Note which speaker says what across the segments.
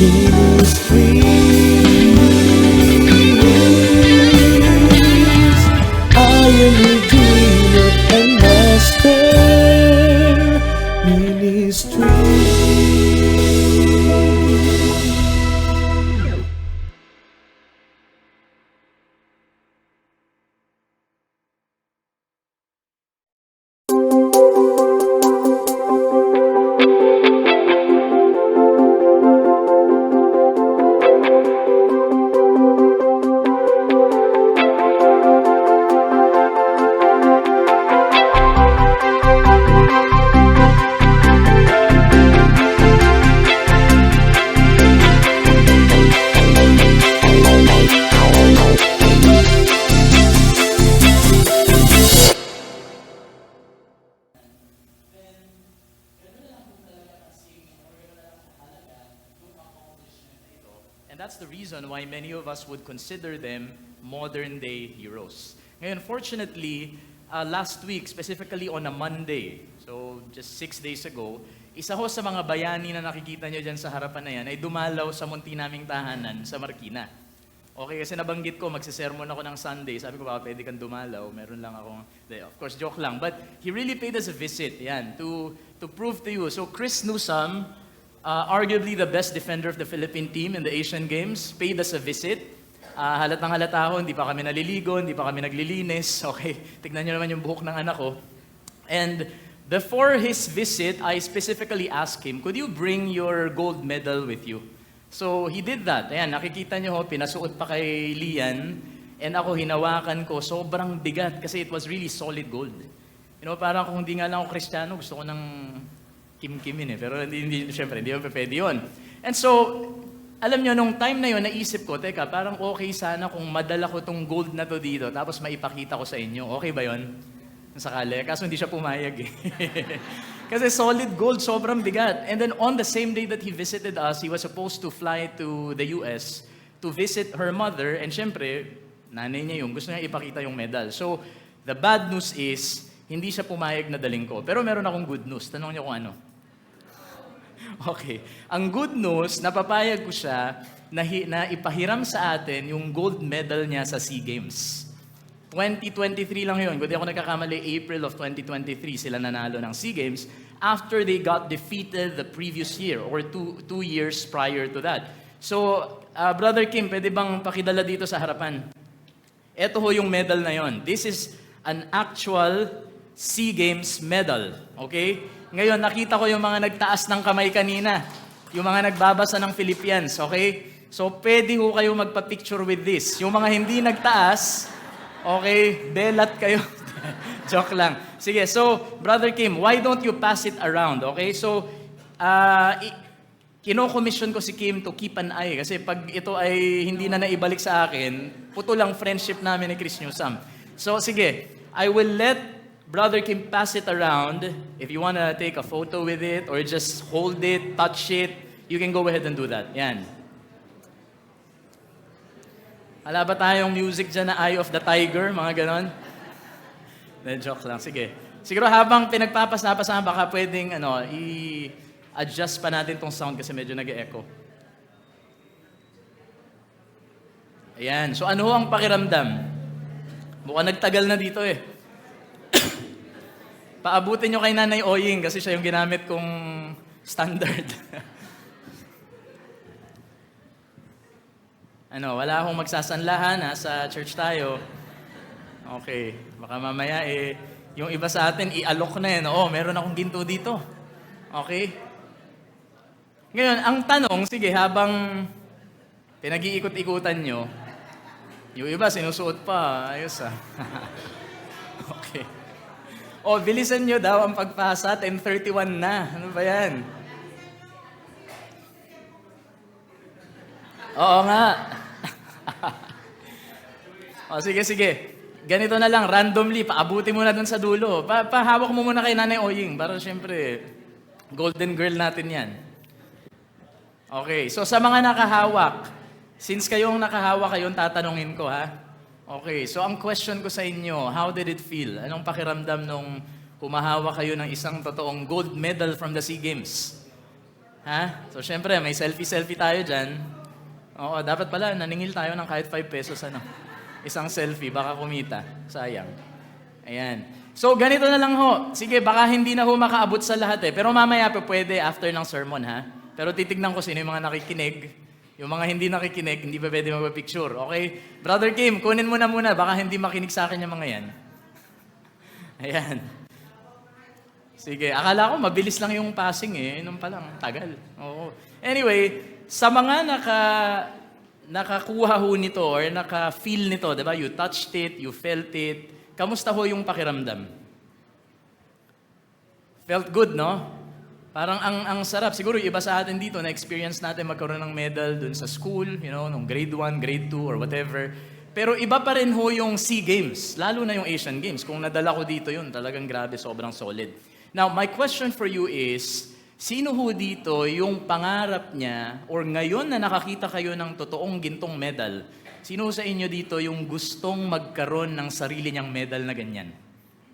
Speaker 1: Ministries, Iron Redeemer and Master Ministries.
Speaker 2: And that's the reason why many of us would consider them modern-day heroes. Ngayon, fortunately, last week, specifically on a Monday, so just 6 days ago, isa ho sa mga bayani na nakikita nyo dyan sa harapan na yan ay dumalaw sa munti naming tahanan sa Marikina. Okay, kasi nabanggit ko, magsisermon ako ng Sunday. Sabi ko, baka pwede kang dumalaw. Meron lang akong, of course, joke lang. But he really paid us a visit, yan, to prove to you. So Chris Newsome, arguably the best defender of the Philippine team in the Asian Games, paid us a visit. Halatang halata ako, hindi pa kami naliligo, hindi pa kami naglilinis. Okay, tignan nyo naman yung buhok ng anak ko. And before his visit, I specifically asked him, could you bring your gold medal with you? So he did that. Ayan, nakikita nyo ho, pinasuot pa kay Lian. And ako, hinawakan ko, sobrang bigat kasi it was really solid gold. You know, parang kung hindi nga lang ako Kristiyano, gusto ko ng kim-kimin eh. Pero syempre, hindi mo pwede yun. And so, alam nyo, nung time na yun, naisip ko, teka, parang okay sana kung madala ko tong gold na to dito, tapos maipakita ko sa inyo. Okay ba yun? Sakali. Kaso hindi siya pumayag eh. Kasi solid gold, sobrang bigat. And then on the same day that he visited us, he was supposed to fly to the US to visit her mother. And syempre, nanay niya yung gusto niya ipakita yung medal. So, the bad news is, hindi siya pumayag na daling ko. Pero meron akong good news. Tanong niyo kung ano. Okay. Ang good news, napapayag ko siya na ipahiram sa atin yung gold medal niya sa SEA Games. 2023 lang yun. Kung di ako nagkakamali, April of 2023 sila nanalo ng SEA Games after they got defeated the previous year or two years prior to that. So, Brother Kim, pwede bang pakidala dito sa harapan? Ito ho yung medal na yon. This is an actual SEA Games medal. Okay? Ngayon, nakita ko yung mga nagtaas ng kamay kanina. Yung mga nagbabasa ng Philippians. Okay? So, pwede ho kayo magpa-picture with this. Yung mga hindi nagtaas, okay, belat kayo. Joke lang. Sige, so, Brother Kim, why don't you pass it around? Okay? So, kino-commission ko si Kim to keep an eye. Kasi pag ito ay hindi na naibalik sa akin, puto lang friendship namin ni Chris Newsome. So, sige, I will let Brother Kim pass it around. If you want to take a photo with it or just hold it, touch it, you can go ahead and do that. Yan. Hala ba tayong music dyan na Eye of the Tiger? Mga ganon? Joke lang. Sige. Siguro habang pinagpapasapasahan, baka pwedeng i-adjust pa natin tong sound kasi medyo nag-echo. Ayan. So ano ang pakiramdam? Mukhang nagtagal na dito eh. Paabutin nyo kay Nanay Oying kasi siya yung ginamit kong standard. Wala akong magsasanlahan sa church tayo. Okay, baka mamaya yung iba sa atin i-alok na meron akong ginto dito. Okay? Ngayon, ang tanong, sige, habang pinag-iikot-ikutan nyo, yung iba sinusuot pa, ayos Okay. Bilisan nyo daw ang pagpasa, 10:31 na. Ano ba yan? Oo nga. Sige. Ganito na lang, randomly, paabuti mo na dun sa dulo. Pahawak mo muna kay Nanay Oying para syempre, golden girl natin yan. Okay, so sa mga nakahawak, since kayong nakahawak, kayong tatanungin ko ha. Okay, so ang question ko sa inyo, how did it feel? Anong pakiramdam nung humahawak kayo ng isang totoong gold medal from the SEA Games? Ha? So, syempre, may selfie-selfie tayo dyan. Oo, dapat pala, naningil tayo ng kahit 5 pesos, ano. Isang selfie, baka kumita. Sayang. Ayan. So, ganito na lang ho. Sige, baka hindi na ho makaabot sa lahat eh. Pero mamaya pa pwede after ng sermon, ha? Pero titignan ko sino yung mga nakikinig. Yung mga hindi nakikinig, hindi pa pwede magpa-picture. Okay? Brother Kim, kunin mo na muna. Baka hindi makinig sa akin yung mga yan. Ayan. Sige, akala ko mabilis lang yung passing eh. Nung pa lang, tagal. Oo. Anyway, sa mga nakakuha ho nito or naka-feel nito, di ba? You touched it, you felt it. Kamusta ho yung pakiramdam? Felt good, no? Parang ang sarap. Siguro iba sa atin dito, na-experience natin magkaroon ng medal dun sa school, nung grade 1, grade 2, or whatever. Pero iba pa rin ho yung SEA Games, lalo na yung Asian Games. Kung nadala ko dito yun, talagang grabe, sobrang solid. Now, my question for you is, sino ho dito yung pangarap niya, or ngayon na nakakita kayo ng totoong gintong medal, sino sa inyo dito yung gustong magkaroon ng sarili niyang medal na ganyan?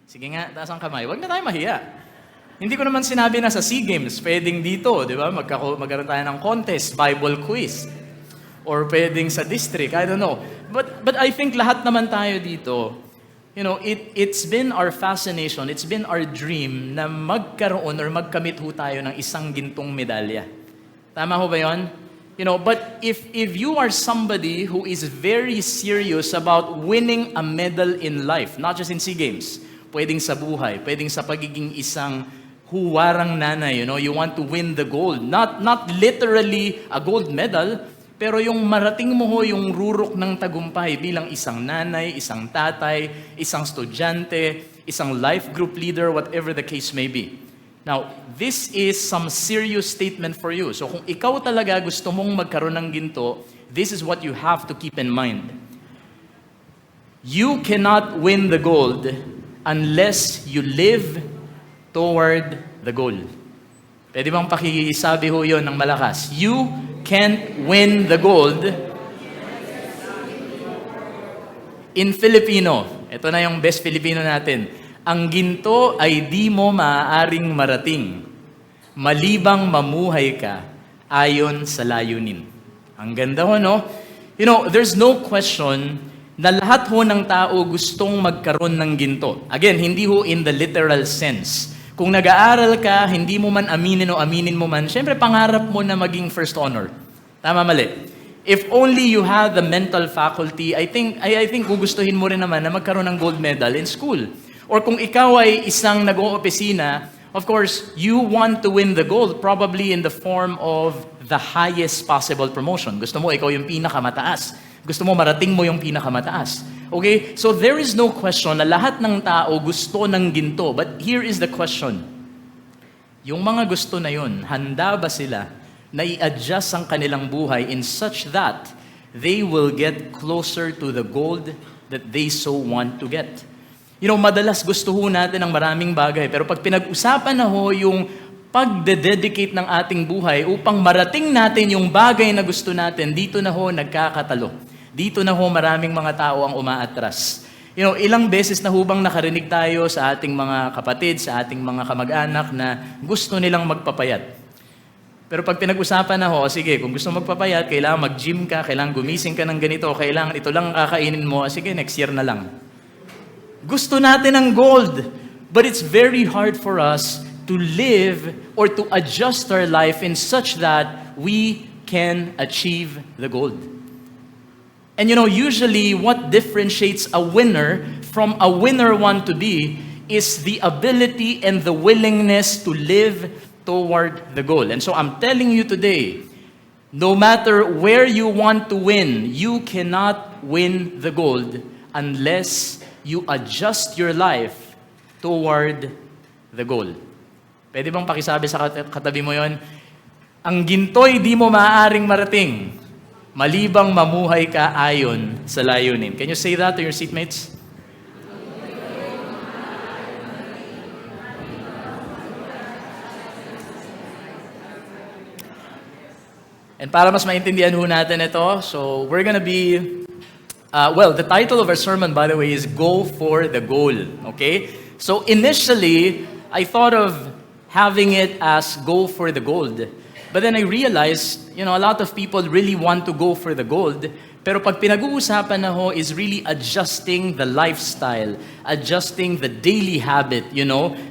Speaker 2: Sige nga, taas ang kamay. Huwag na tayo mahiya. Hindi ko naman sinabi na sa SEA Games, pwedeng dito, di ba? Magkaroon tayo ng contest, Bible quiz. Or pwedeng sa district, I don't know. But I think lahat naman tayo dito, it's been our fascination, it's been our dream na magkaroon or magkamit ho tayo ng isang gintong medalya. Tama ho ba yun? But if you are somebody who is very serious about winning a medal in life, not just in SEA Games, pwedeng sa buhay, pwedeng sa pagiging isang huwarang nanay, you want to win the gold. Not literally a gold medal, pero yung marating mo ho yung rurok ng tagumpay bilang isang nanay, isang tatay, isang estudyante, isang life group leader, whatever the case may be. Now, this is some serious statement for you. So kung ikaw talaga gusto mong magkaroon ng ginto, this is what you have to keep in mind. You cannot win the gold unless you live toward the goal. Pwede bang pakisabi ho yun ng malakas? You can't win the gold in Filipino. Ito na yung best Filipino natin. Ang ginto ay di mo maaaring marating, malibang mamuhay ka ayon sa layunin. Ang ganda ho, no? There's no question na lahat ho ng tao gustong magkaroon ng ginto. Again, hindi ho in the literal sense. Kung nag-aaral ka, hindi mo man aminin o aminin mo man, syempre pangarap mo na maging first honor. Tama, mali. If only you have the mental faculty, I think gugustuhin mo rin naman na magkaroon ng gold medal in school. Or kung ikaw ay isang nag-oopisina, of course, you want to win the gold, probably in the form of the highest possible promotion. Gusto mo, ikaw yung pinakamataas. Gusto mo, marating mo yung pinakamataas. Okay? So there is no question na lahat ng tao gusto ng ginto. But here is the question. Yung mga gusto na yun, handa ba sila na i-adjust ang kanilang buhay in such that they will get closer to the gold that they so want to get? Madalas gusto ho natin ng maraming bagay. Pero pag pinag-usapan na ho yung pagde-dedicate ng ating buhay upang marating natin yung bagay na gusto natin, dito na ho nagkakatalo. Dito na ho maraming mga tao ang umaatras. Ilang beses na ho bang nakarinig tayo sa ating mga kapatid, sa ating mga kamag-anak na gusto nilang magpapayat. Pero pag pinag-usapan na ho, sige, kung gusto magpapayat, kailangan mag-gym ka, kailangan gumising ka ng ganito, kailangan ito lang kakainin mo, sige, next year na lang. Gusto natin ang gold, but it's very hard for us to live or to adjust our life in such that we can achieve the gold. And usually what differentiates a winner from a winner want to be is the ability and the willingness to live toward the goal. And so I'm telling you today, no matter where you want to win, you cannot win the gold unless you adjust your life toward the goal. Pwede bang pakisabi sa katabi mo yon? Ang ginto'y di mo maaaring marating, malibang mamuhay ka ayon sa layunin. Can you say that to your seatmates? And para mas maintindihan ho natin ito, so we're gonna be, the title of our sermon, by the way, is Go for the Goal, okay? So initially, I thought of having it as Go for the Gold. But then I realized, a lot of people really want to go for the gold, pero pag pinag-uusapan na ho is really adjusting the lifestyle, adjusting the daily habit,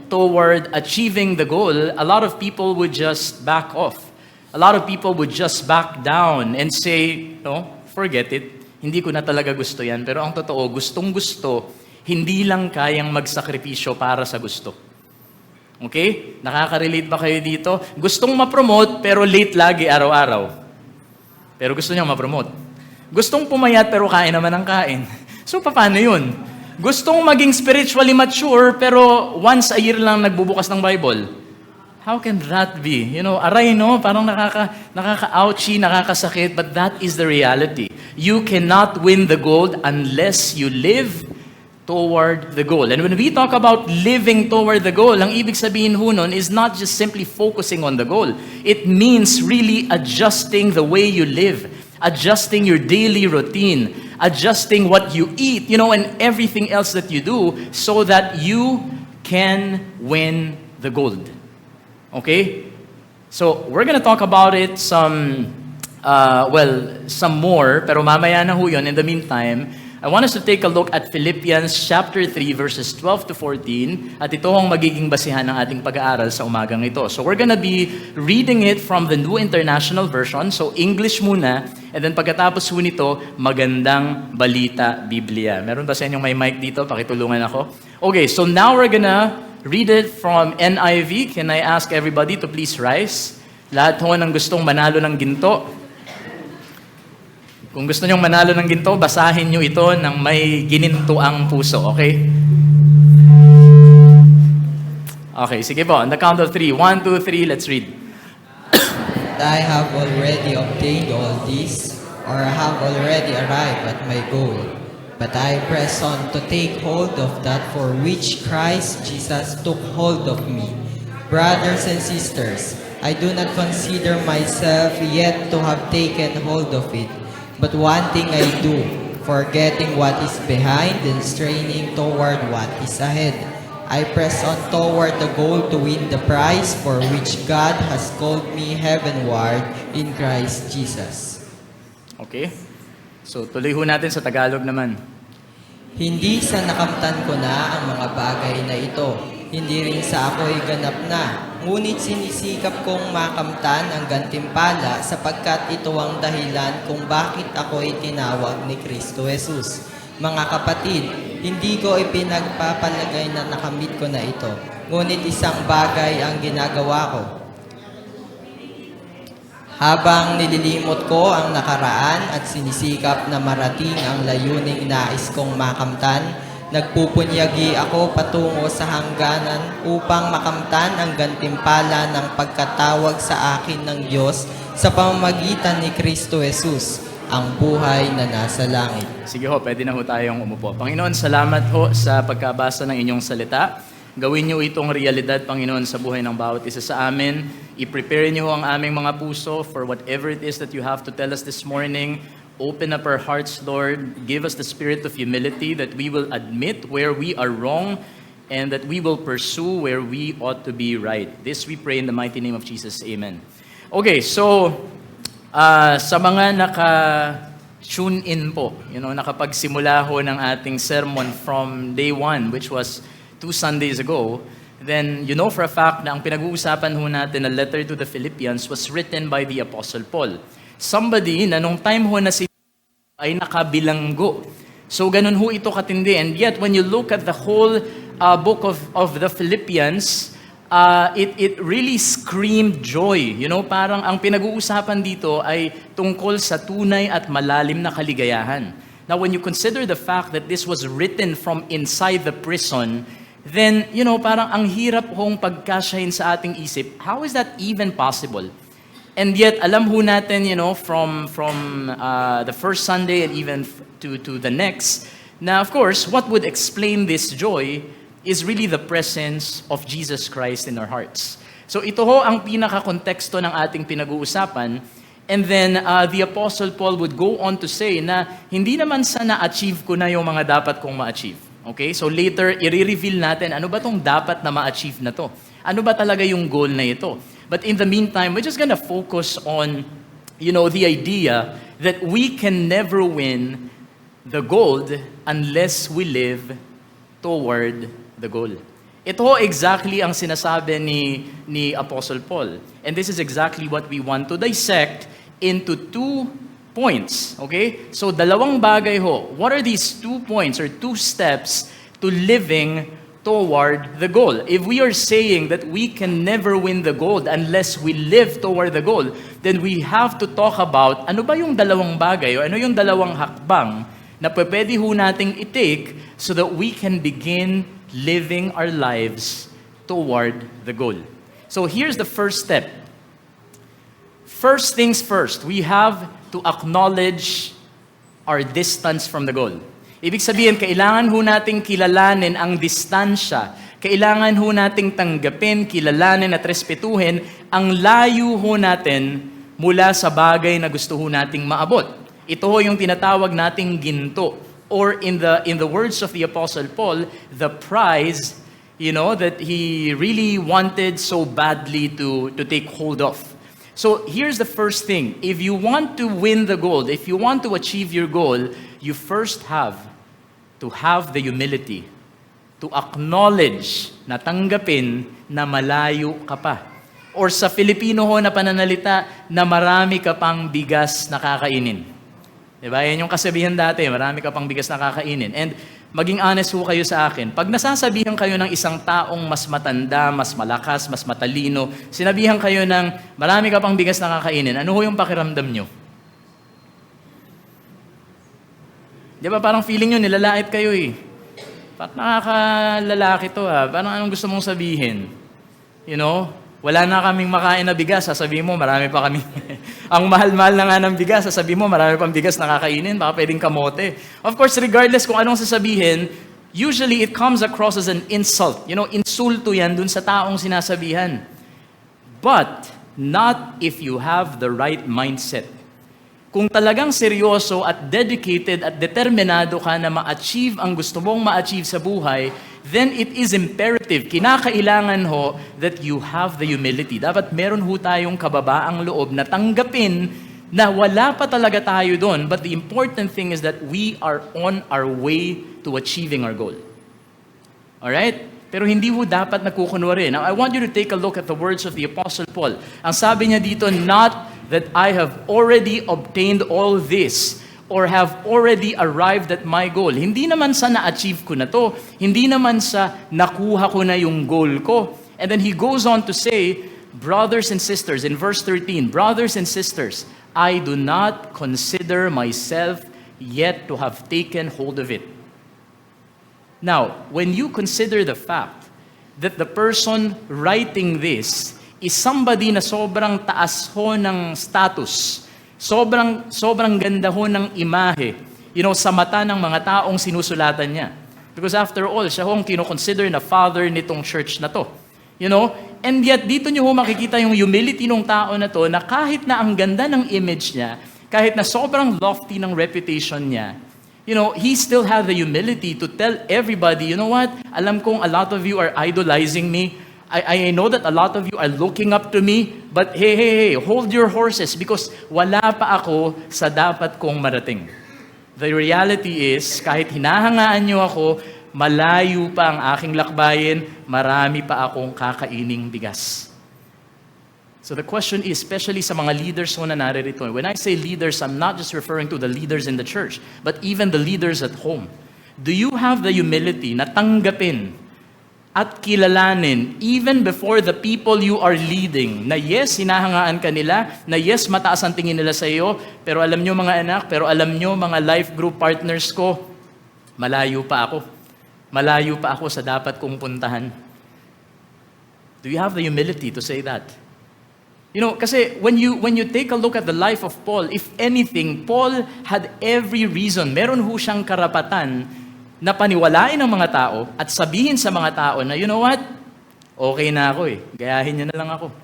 Speaker 2: toward achieving the goal, a lot of people would just back off. A lot of people would just back down and say, forget it. Hindi ko na talaga gusto yan. Pero ang totoo, gustong-gusto, hindi lang kayang magsakripisyo para sa gusto. Okay? Nakaka-relate ba kayo dito? Gustong ma-promote, pero late lagi araw-araw. Pero gusto niya ma-promote. Gustong pumayat, pero kain naman ng kain. So, paano yun? Gustong maging spiritually mature, pero once a year lang nagbubukas ng Bible. How can that be? Aray, parang nakaka-ouchy, nakakasakit, but that is the reality. You cannot win the gold unless you live toward the goal. And when we talk about living toward the goal, ang ibig sabihin ho nun is not just simply focusing on the goal. It means really adjusting the way you live, adjusting your daily routine, adjusting what you eat, and everything else that you do so that you can win the gold. Okay? So, we're gonna talk about it some more, pero mamaya na ho yun. In the meantime, I want us to take a look at Philippians chapter 3 verses 12 to 14 at ito ang magiging basihan ng ating pag-aaral sa umagang ito. So we're gonna be reading it from the New International Version, so English muna, and then pagkatapos ho nito, Magandang Balita Biblia. Meron ba sa inyong may mic dito? Pakitulungan ako. Okay, so now we're gonna read it from NIV. Can I ask everybody to please rise? Lahat ho ng gustong manalo ng ginto, kung gusto nyong manalo ng ginto, basahin nyo ito ng may ginintuang puso, okay? Okay, sige po. On the count of 3. 1, 2, 3, let's read.
Speaker 3: I have already obtained all this, or have already arrived at my goal. But I press on to take hold of that for which Christ Jesus took hold of me. Brothers and sisters, I do not consider myself yet to have taken hold of it. But one thing I do, forgetting what is behind and straining toward what is ahead. I press on toward the goal to win the prize for which God has called me heavenward in Christ Jesus.
Speaker 2: Okay? So, tuloy ho natin sa Tagalog naman.
Speaker 3: Hindi sa nakamtan ko na ang mga bagay na ito, hindi rin sa ako'y ganap na. Ngunit sinisikap kong makamtan ang gantimpala sapagkat ito ang dahilan kung bakit ako'y tinawag ni Kristo Jesus. Mga kapatid, hindi ko ipinagpapalagay na nakamit ko na ito. Ngunit isang bagay ang ginagawa ko. Habang nililimot ko ang nakaraan at sinisikap na marating ang layuning nais kong makamtan, nagpupunyagi ako patungo sa hangganan upang makamtan ang gantimpala ng pagkatawag sa akin ng Diyos sa pamamagitan ni Kristo Jesus, ang buhay na nasa langit.
Speaker 2: Sige ho, pwede na ho tayong umupo. Panginoon, salamat ho sa pagkabasa ng inyong salita. Gawin niyo itong realidad, Panginoon, sa buhay ng bawat isa sa amin. I-prepare niyo ang aming mga puso for whatever it is that you have to tell us this morning. Open up our hearts, Lord. Give us the spirit of humility that we will admit where we are wrong and that we will pursue where we ought to be right. This we pray in the mighty name of Jesus. Amen. Okay, so sa mga naka-tune in po, nakapagsimula ho ng ating sermon from day 1, which was 2 Sundays ago, then you know for a fact na ang pinag-uusapan ho natin na letter to the Philippians was written by the Apostle Paul. Somebody na nung time ho na si ay nakabilanggo. So ganun ho ito katindi. And yet when you look at the whole book of the Philippians, it really screamed joy. Parang ang pinag-uusapan dito ay tungkol sa tunay at malalim na kaligayahan. Now when you consider the fact that this was written from inside the prison, then, parang ang hirap hong pagkasyahin sa ating isip. How is that even possible? And yet, alam ho natin, from the first Sunday and even to the next, na of course, what would explain this joy is really the presence of Jesus Christ in our hearts. So ito ho ang pinaka-konteksto ng ating pinag-uusapan. And then, the Apostle Paul would go on to say na hindi naman sa na-achieve ko na yung mga dapat kong ma-achieve. Okay? So later, i-reveal natin, ano ba tong dapat na ma-achieve na to? Ano ba talaga yung goal na ito? But in the meantime, we're just gonna focus on, the idea that we can never win the gold unless we live toward the goal. Ito ho exactly ang sinasabi ni Apostle Paul. And this is exactly what we want to dissect into 2 points. Okay? So, dalawang bagay ho. What are these 2 points or 2 steps to living toward the goal? If we are saying that we can never win the gold unless we live toward the goal, then we have to talk about ano ba yung dalawang bagay o ano yung dalawang hakbang na pwede ho nating i-take so that we can begin living our lives toward the goal. So here's the first step. First things first, we have to acknowledge our distance from the goal. Ibig sabihin, kailangan ho nating kilalanin ang distansya. Kailangan ho nating tanggapin, kilalanin at respetuhin ang layo ho natin mula sa bagay na gusto ho nating maabot. Ito ho yung tinatawag nating ginto. Or in the words of the Apostle Paul, the prize, that he really wanted so badly to take hold of. So here's the first thing. If you want to win the goal, if you want to achieve your goal, you first have to have the humility to acknowledge, na tanggapin na malayo ka pa. Or sa Filipino ho na pananalita, na marami ka pang bigas na kakainin. Diba? Yan yung kasabihan dati, marami ka pang bigas na kakainin. And maging honest ho kayo sa akin, pag nasasabihan kayo ng isang taong mas matanda, mas malakas, mas matalino, sinabihan kayo ng marami ka pang bigas na kakainin, ano ho yung pakiramdam nyo? Diba parang feeling nyo, nilalait kayo eh. Parang nakakalalaki to ha. Parang anong gusto mong sabihin? Wala na kaming makain na bigas, sasabihin mo, marami pa kami. Ang mahal-mahal na nga ng bigas, sasabihin mo, marami pang bigas na kakainin, baka pwedeng kamote. Of course, regardless kung anong sasabihin, usually it comes across as an insult. Insulto yan dun sa taong sinasabihan. But, not if you have the right mindset. Kung talagang seryoso at dedicated at determinado ka na ma-achieve ang gusto mong ma-achieve sa buhay, then it is imperative, kinakailangan ho, that you have the humility. Dapat meron ho tayong kababaang loob na tanggapin na wala pa talaga tayo doon, but the important thing is that we are on our way to achieving our goal. Alright? Pero hindi ho dapat nagkukunwari. Now, I want you to take a look at the words of the Apostle Paul. Ang sabi niya dito, not that I have already obtained all this, or have already arrived at my goal. Hindi naman sa na-achieve ko na to. Hindi naman sa nakuha ko na yung goal ko. And then he goes on to say, brothers and sisters, in verse 13, brothers and sisters, I do not consider myself yet to have taken hold of it. Now, when you consider the fact that the person writing this is somebody na sobrang taas ho ng status, sobrang ganda ho ng imahe, sa mata ng mga taong sinusulatan niya. Because after all, siya ho ang kinoconsider na father nitong church na to. And yet, dito niyo ho makikita yung humility ng tao na to, na kahit na ang ganda ng image niya, kahit na sobrang lofty ng reputation niya, he still had the humility to tell everybody, what? Alam kong a lot of you are idolizing me. I know that a lot of you are looking up to me, but hey, hold your horses because wala pa ako sa dapat kong marating. The reality is, kahit hinahangaan niyo ako, malayo pa ang aking lakbayin, marami pa akong kakaining bigas. So the question is, especially sa mga leaders na naririto, when I say leaders, I'm not just referring to the leaders in the church, but even the leaders at home. Do you have the humility na tanggapin at kilalanin, even before the people you are leading, na yes, hinahangaan ka nila, na yes, mataas ang tingin nila sa iyo, pero alam nyo mga anak, pero alam nyo mga life group partners ko, malayo pa ako. Malayo pa ako sa dapat kong puntahan. Do you have the humility to say that? Kasi when you take a look at the life of Paul, if anything, Paul had every reason, meron ho siyang karapatan na paniwalain ng mga tao at sabihin sa mga tao na, you know what? Okay na ako eh. Gayahin niyo na lang ako.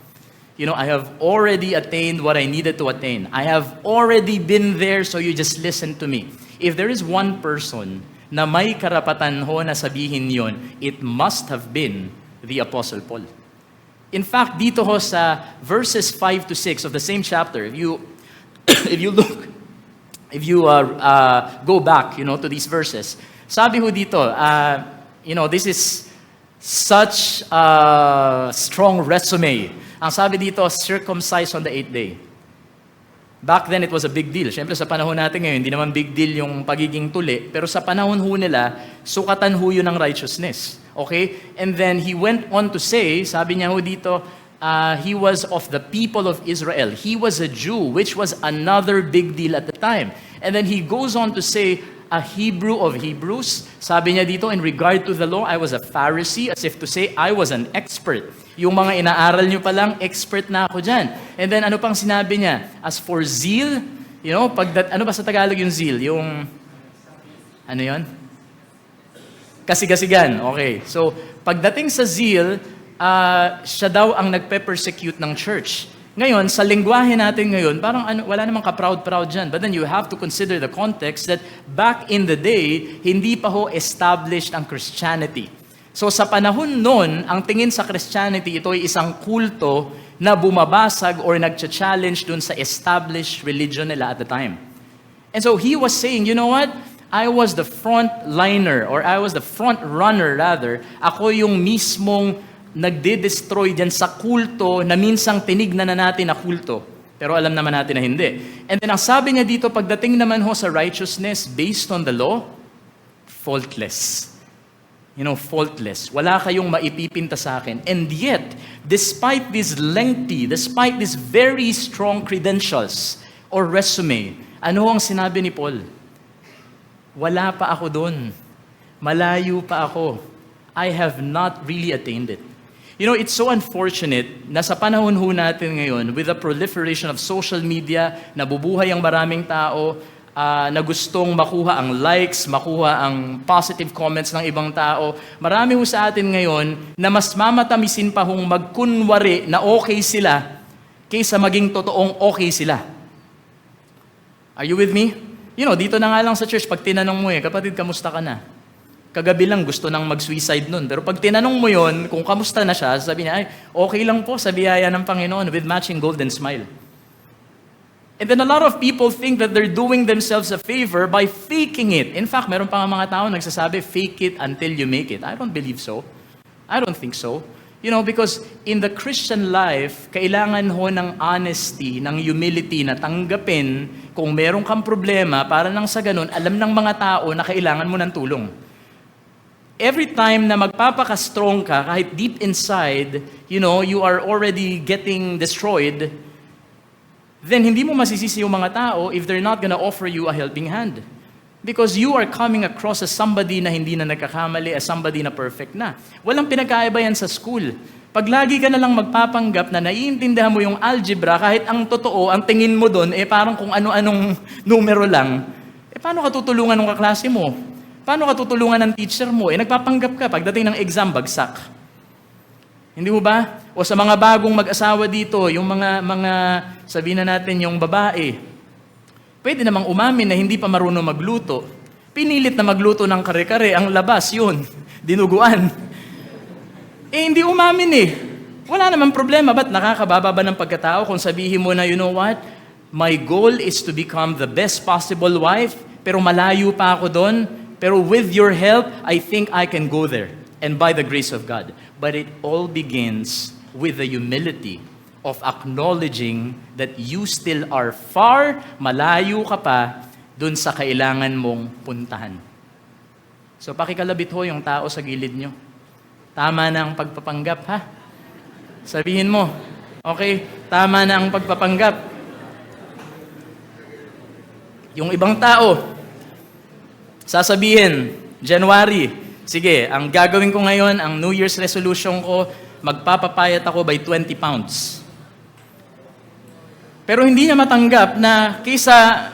Speaker 2: I have already attained what I needed to attain. I have already been there, so you just listen to me. If there is one person na may karapatan ho na sabihin yon, it must have been the Apostle Paul. In fact, dito ho sa verses 5 to 6 of the same chapter, if you if you look, if you go back, to these verses, sabi ho dito, this is such a strong resume. Ang sabi dito, circumcised on the 8th day. Back then, it was a big deal. Siyempre, sa panahon natin ngayon, hindi naman big deal yung pagiging tuli. Pero sa panahon ho nila, sukatan ho yun ng righteousness. Okay? And then, he went on to say, sabi niya ho dito, he was of the people of Israel. He was a Jew, which was another big deal at the time. And then, he goes on to say, a Hebrew of Hebrews. Sabi niya dito, in regard to the law, I was a Pharisee, as if to say, I was an expert. Yung mga inaaral nyo pa lang, expert na ako dyan. And then, ano pang sinabi niya? As for zeal, ano ba sa Tagalog yung zeal? Yung, ano yon? Kasigasigan. Okay. So, pagdating sa zeal, siya daw ang nagpe-persecute ng church. Ngayon, sa lengguwahe natin ngayon, parang wala namang ka-proud-proud dyan. But then you have to consider the context that back in the day, hindi pa ho established ang Christianity. So sa panahon nun, ang tingin sa Christianity, ito ay isang kulto na bumabasag or nagcha-challenge dun sa established religion nila at the time. And so he was saying, you know what? I was the frontliner, or I was the front runner rather. Ako yung mismong nagde-destroy dyan sa kulto na minsang tinignan na natin na kulto. Pero alam naman natin na hindi. And then ang sabi niya dito, pagdating naman ho sa righteousness based on the law, faultless. Faultless. Wala kayong maipipinta sa akin. And yet, despite these very strong credentials or resume, ano ang sinabi ni Paul? Wala pa ako doon. Malayo pa ako. I have not really attained it. It's so unfortunate na sa panahon ho natin ngayon, with the proliferation of social media, nabubuhay ang maraming tao, na gustong makuha ang likes, makuha ang positive comments ng ibang tao. Marami ho sa atin ngayon na mas mamatamisin pa hong magkunwari na okay sila kaysa maging totoong okay sila. Are you with me? Dito na nga lang sa church, pag tinanong mo kapatid, kamusta ka na? Kagabi lang gusto nang mag-suicide nun. Pero pag tinanong mo yon, kung kamusta na siya, sabi niya, okay lang po sa biyaya ng Panginoon with matching golden smile. And then a lot of people think that they're doing themselves a favor by faking it. In fact, meron pa nga mga tao nagsasabi, fake it until you make it. I don't believe so. I don't think so. Because in the Christian life, kailangan ho ng honesty, ng humility na tanggapin kung meron kang problema para nang sa ganun, alam ng mga tao na kailangan mo ng tulong. Every time na magpapaka-strong ka, kahit deep inside, you are already getting destroyed, then hindi mo masisisi yung mga tao if they're not gonna offer you a helping hand. Because you are coming across as somebody na hindi na nagkakamali, as somebody na perfect na. Walang pinagkaiba yan sa school. Pag lagi ka na lang magpapanggap na naiintindihan mo yung algebra, kahit ang totoo, ang tingin mo doon, parang kung ano-anong numero lang, paano ka tutulungan ng kaklase mo? Paano ka tutulungan ng teacher mo? Nagpapanggap ka, pagdating ng exam, bagsak. Hindi mo ba? O sa mga bagong mag-asawa dito, yung mga sabihin na natin, yung babae, pwede namang umamin na hindi pa marunong magluto. Pinilit na magluto ng kare-kare, ang labas yun, dinuguan. Hindi umamin Wala namang problema, ba't nakakababa ba ng pagkatao kung sabihin mo na, you know what? My goal is to become the best possible wife, pero malayo pa ako doon, pero with your help, I think I can go there. And by the grace of God. But it all begins with the humility of acknowledging that you still are far, malayo ka pa dun sa kailangan mong puntahan. So pakikalabit ho yung tao sa gilid nyo. Tama na ang pagpapanggap, ha? Sabihin mo, okay, tama na ang pagpapanggap. Yung ibang tao, sasabihin, January, sige, ang gagawin ko ngayon, ang New Year's resolution ko, magpapapayat ako by 20 pounds. Pero hindi niya matanggap na kaysa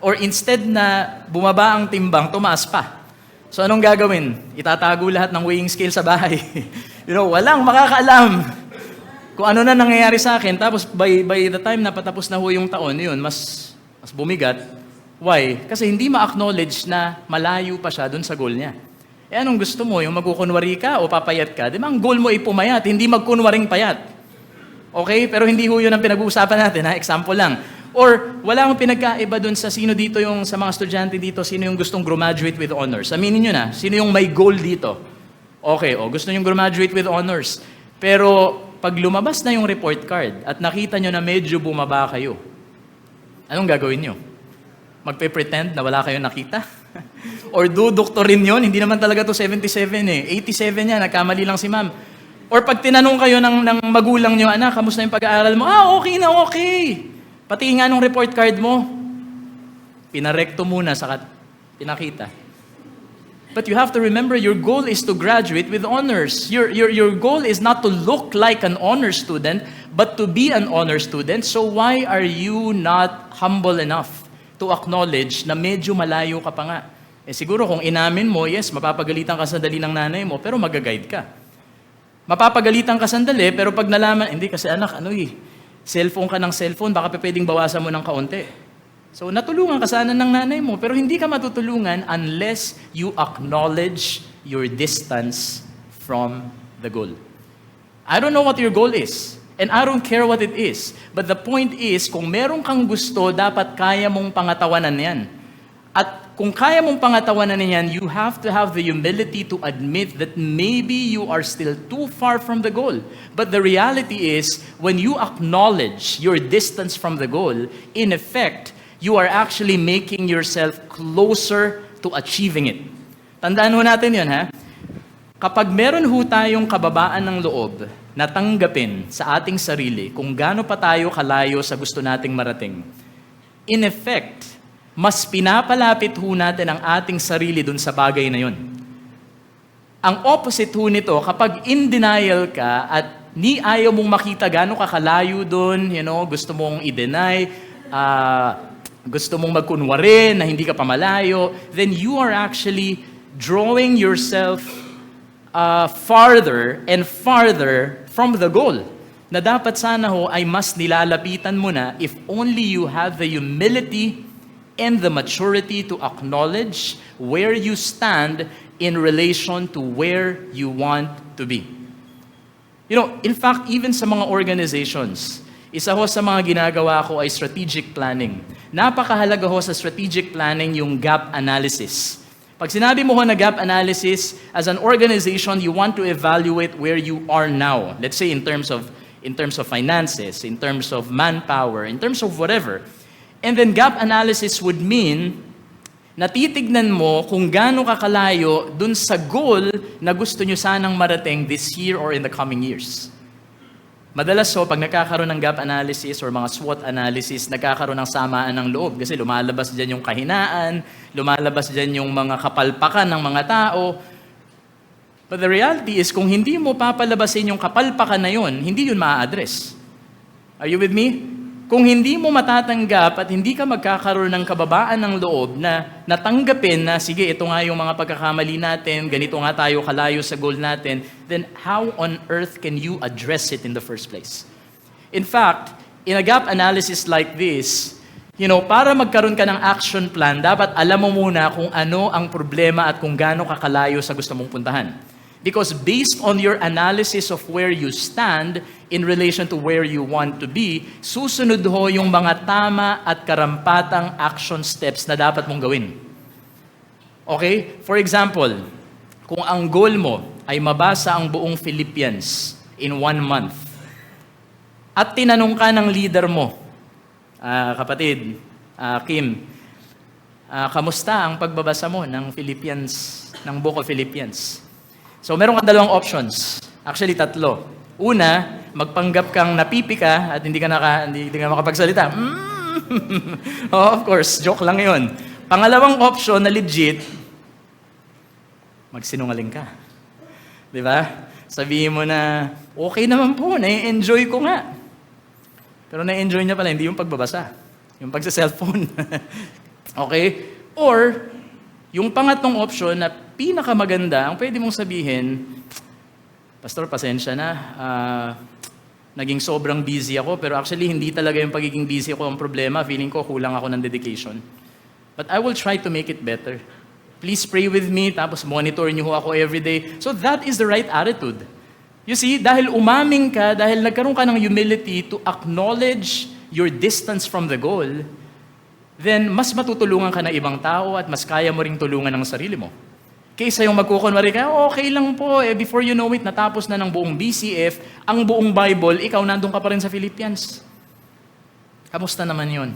Speaker 2: or instead na bumaba ang timbang, tumaas pa. So anong gagawin? Itatago lahat ng weighing scale sa bahay. Walang makakaalam kung ano na nangyayari sa akin. Tapos by the time na patapos na ho yung taon, yun, mas bumigat. Why? Kasi hindi ma-acknowledge na malayo pa siya dun sa goal niya. Eh anong gusto mo? Yung magkukunwari ka o papayat ka? Di ba ang goal mo ay pumayat, hindi magkunwaring payat. Okay? Pero hindi ho yun ang pinag-uusapan natin, ha? Example lang. Or wala akong pinagkaiba dun sa sino dito yung, sa mga estudyante dito, sino yung gustong graduate with honors. Aminin nyo na, sino yung may goal dito? Okay, gusto nyo graduate with honors. Pero pag lumabas na yung report card at nakita nyo na medyo bumaba kayo, anong gagawin nyo? Magpe-pretend na wala kayong nakita? Or dudoktorin yun? Hindi naman talaga to 77 eh. 87 yan, nagkamali lang si ma'am. Or pag tinanong kayo ng magulang nyo, anak, kamusta yung pag-aaral mo? Okay na, okay. Pati nga nung report card mo, pinarekto muna sa pinakita. But you have to remember, your goal is to graduate with honors. Your goal is not to look like an honor student, but to be an honor student. So why are you not humble enough to acknowledge na medyo malayo ka pa nga? Eh siguro kung inamin mo, yes, mapapagalitan ka sandali ng nanay mo, pero mag-guide ka. Mapapagalitan ka sandali, pero pag nalaman, hindi kasi anak, cellphone ka ng cellphone, baka pwedeng bawasan mo ng kaunti. So natulungan ka sana ng nanay mo, pero hindi ka matutulungan unless you acknowledge your distance from the goal. I don't know what your goal is. And I don't care what it is. But the point is, kung meron kang gusto, dapat kaya mong pangatawanan yan. At kung kaya mong pangatawanan yan, you have to have the humility to admit that maybe you are still too far from the goal. But the reality is, when you acknowledge your distance from the goal, in effect, you are actually making yourself closer to achieving it. Tandaan mo natin yun, ha? Kapag meron ho tayong kababaan ng loob, natanggapin sa ating sarili kung gaano pa tayo kalayo sa gusto nating marating. In effect, mas pinapalapit ho natin ang ating sarili dun sa bagay na yun. Ang opposite ho nito, kapag in denial ka at ayaw mong makita gaano ka kalayo dun, gusto mong i-deny, gusto mong magkunwari na hindi ka pa malayo, then you are actually drawing yourself farther and farther from the goal na dapat sana ho ay mas nilalapitan mo na if only you have the humility and the maturity to acknowledge where you stand in relation to where you want to be. In fact, even sa mga organizations, isa ho sa mga ginagawa ko ay strategic planning. Napakahalaga ho sa strategic planning yung gap analysis. Pag sinabi mo ho na gap analysis, as an organization, you want to evaluate where you are now. Let's say in terms of finances, in terms of manpower, in terms of whatever. And then gap analysis would mean na titignan mo kung gaano kakalayo dun sa goal na gusto nyo sanang marating this year or in the coming years. Madalas pag nagkakaroon ng gap analysis or mga SWOT analysis, nagkakaroon ng samaan ng loob kasi lumalabas dyan yung kahinaan, lumalabas dyan yung mga kapalpakan ng mga tao. But the reality is, kung hindi mo papalabasin yung kapalpakan na yun, hindi yun maa-address. Are you with me? Kung hindi mo matatanggap at hindi ka magkakaroon ng kababaan ng loob na natanggapin na, sige, ito nga yung mga pagkakamali natin, ganito nga tayo kalayo sa goal natin, then how on earth can you address it in the first place? In fact, in a gap analysis like this, para magkaroon ka ng action plan, dapat alam mo muna kung ano ang problema at kung gaano kakalayo sa gusto mong puntahan. Because based on your analysis of where you stand in relation to where you want to be, susunod ho yung mga tama at karampatang action steps na dapat mong gawin. Okay? For example, kung ang goal mo ay mabasa ang buong Philippians in 1 month, at tinanong ka ng leader mo, kapatid, Kim, kamusta ang pagbabasa mo ng Philippians, ng Book of Philippians? So, meron kang 2 options. Actually, 3. Una, magpanggap kang napipi ka at hindi ka makapagsalita. Of course, joke lang yun. Pangalawang option na legit, magsinungaling ka. Di ba? Sabihin mo na, okay naman po, nai-enjoy ko nga. Pero nai-enjoy niya pala, hindi yung pagbabasa. Yung pagsa-cellphone. Okay? Or, yung pangatlong option na pinakamaganda, ang pwede mong sabihin, Pastor, pasensya na, naging sobrang busy ako, pero actually hindi talaga yung pagiging busy ko ang problema. Feeling ko kulang ako ng dedication. But I will try to make it better. Please pray with me, tapos monitor niyo ho ako everyday. So that is the right attitude. You see, dahil umaming ka, dahil nagkaroon ka ng humility to acknowledge your distance from the goal, then mas matutulungan ka ng ibang tao at mas kaya mo ring tulungan ng sarili mo. Kaysa yung magkukunwari ka, okay lang po, before you know it, natapos na ng buong BCF, ang buong Bible, ikaw nandun ka pa rin sa Philippians. Kamusta naman yun?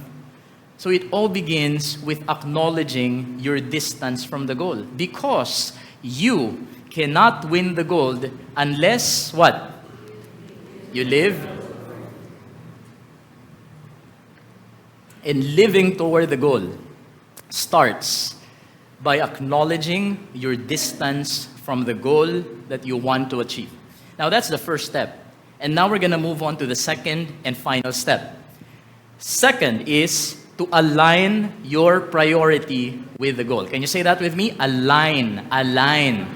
Speaker 2: So it all begins with acknowledging your distance from the goal. Because you cannot win the gold unless, what? You live. And living toward the goal starts by acknowledging your distance from the goal that you want to achieve. Now, that's the first step. And now we're going to move on to the second and final step. Second is to align your priority with the goal. Can you say that with me? Align. Align.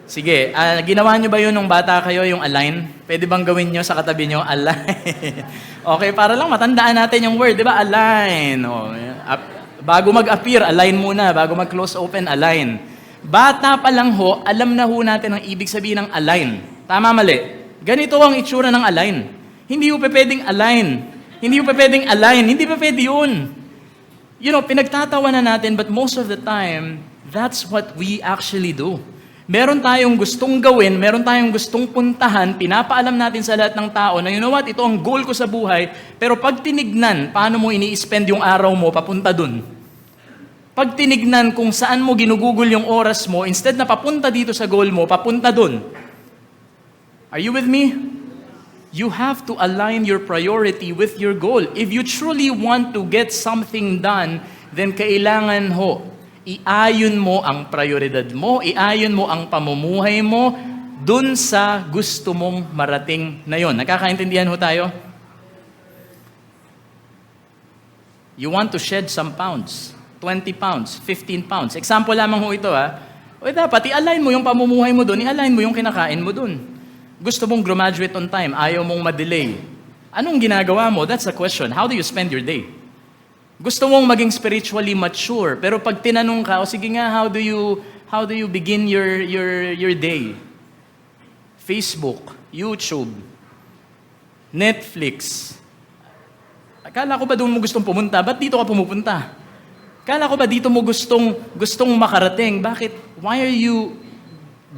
Speaker 2: Sige, ginawa nyo ba yun nung bata kayo, yung align? Pwede bang gawin nyo sa katabi nyo? Align. Okay, para lang matandaan natin yung word, di ba? Align. Bago mag-appear, align muna. Bago mag-close open, align. Bata pa lang ho, alam na ho natin ang ibig sabihin ng align. Tama, mali? Ganito ang itsura ng align. Hindi ho pwedeng align. Hindi ho pwedeng align. Hindi pa pwede yun. You know, pinagtatawa na natin, but most of the time, that's what we actually do. Meron tayong gustong gawin, meron tayong gustong puntahan, pinapaalam natin sa lahat ng tao na, you know what, ito ang goal ko sa buhay, pero pag tinignan, paano mo ini-spend yung araw mo papunta dun? Pag tinignan kung saan mo ginugugol yung oras mo, instead na papunta dito sa goal mo, papunta dun. Are you with me? You have to align your priority with your goal. If you truly want to get something done, then kailangan ho, iayon mo ang prioridad mo, iayon mo ang pamumuhay mo dun sa gusto mong marating na yon. Nakakaintindihan ho tayo? You want to shed some pounds. 20 pounds, 15 pounds. Example lamang ho ito O dapat i-align mo yung pamumuhay mo doon, i-align mo yung kinakain mo doon. Gusto mong graduate on time, ayaw mong ma-delay. Anong ginagawa mo? That's the question. How do you spend your day? Gusto mong maging spiritually mature, pero pag tinanong ka, sige nga, how do you begin your day? Facebook, YouTube, Netflix. Akala ko ba doon mo gustong pumunta? Ba't dito ka pumupunta? Akala ko ba dito mo gustong makarating? Bakit? Why are you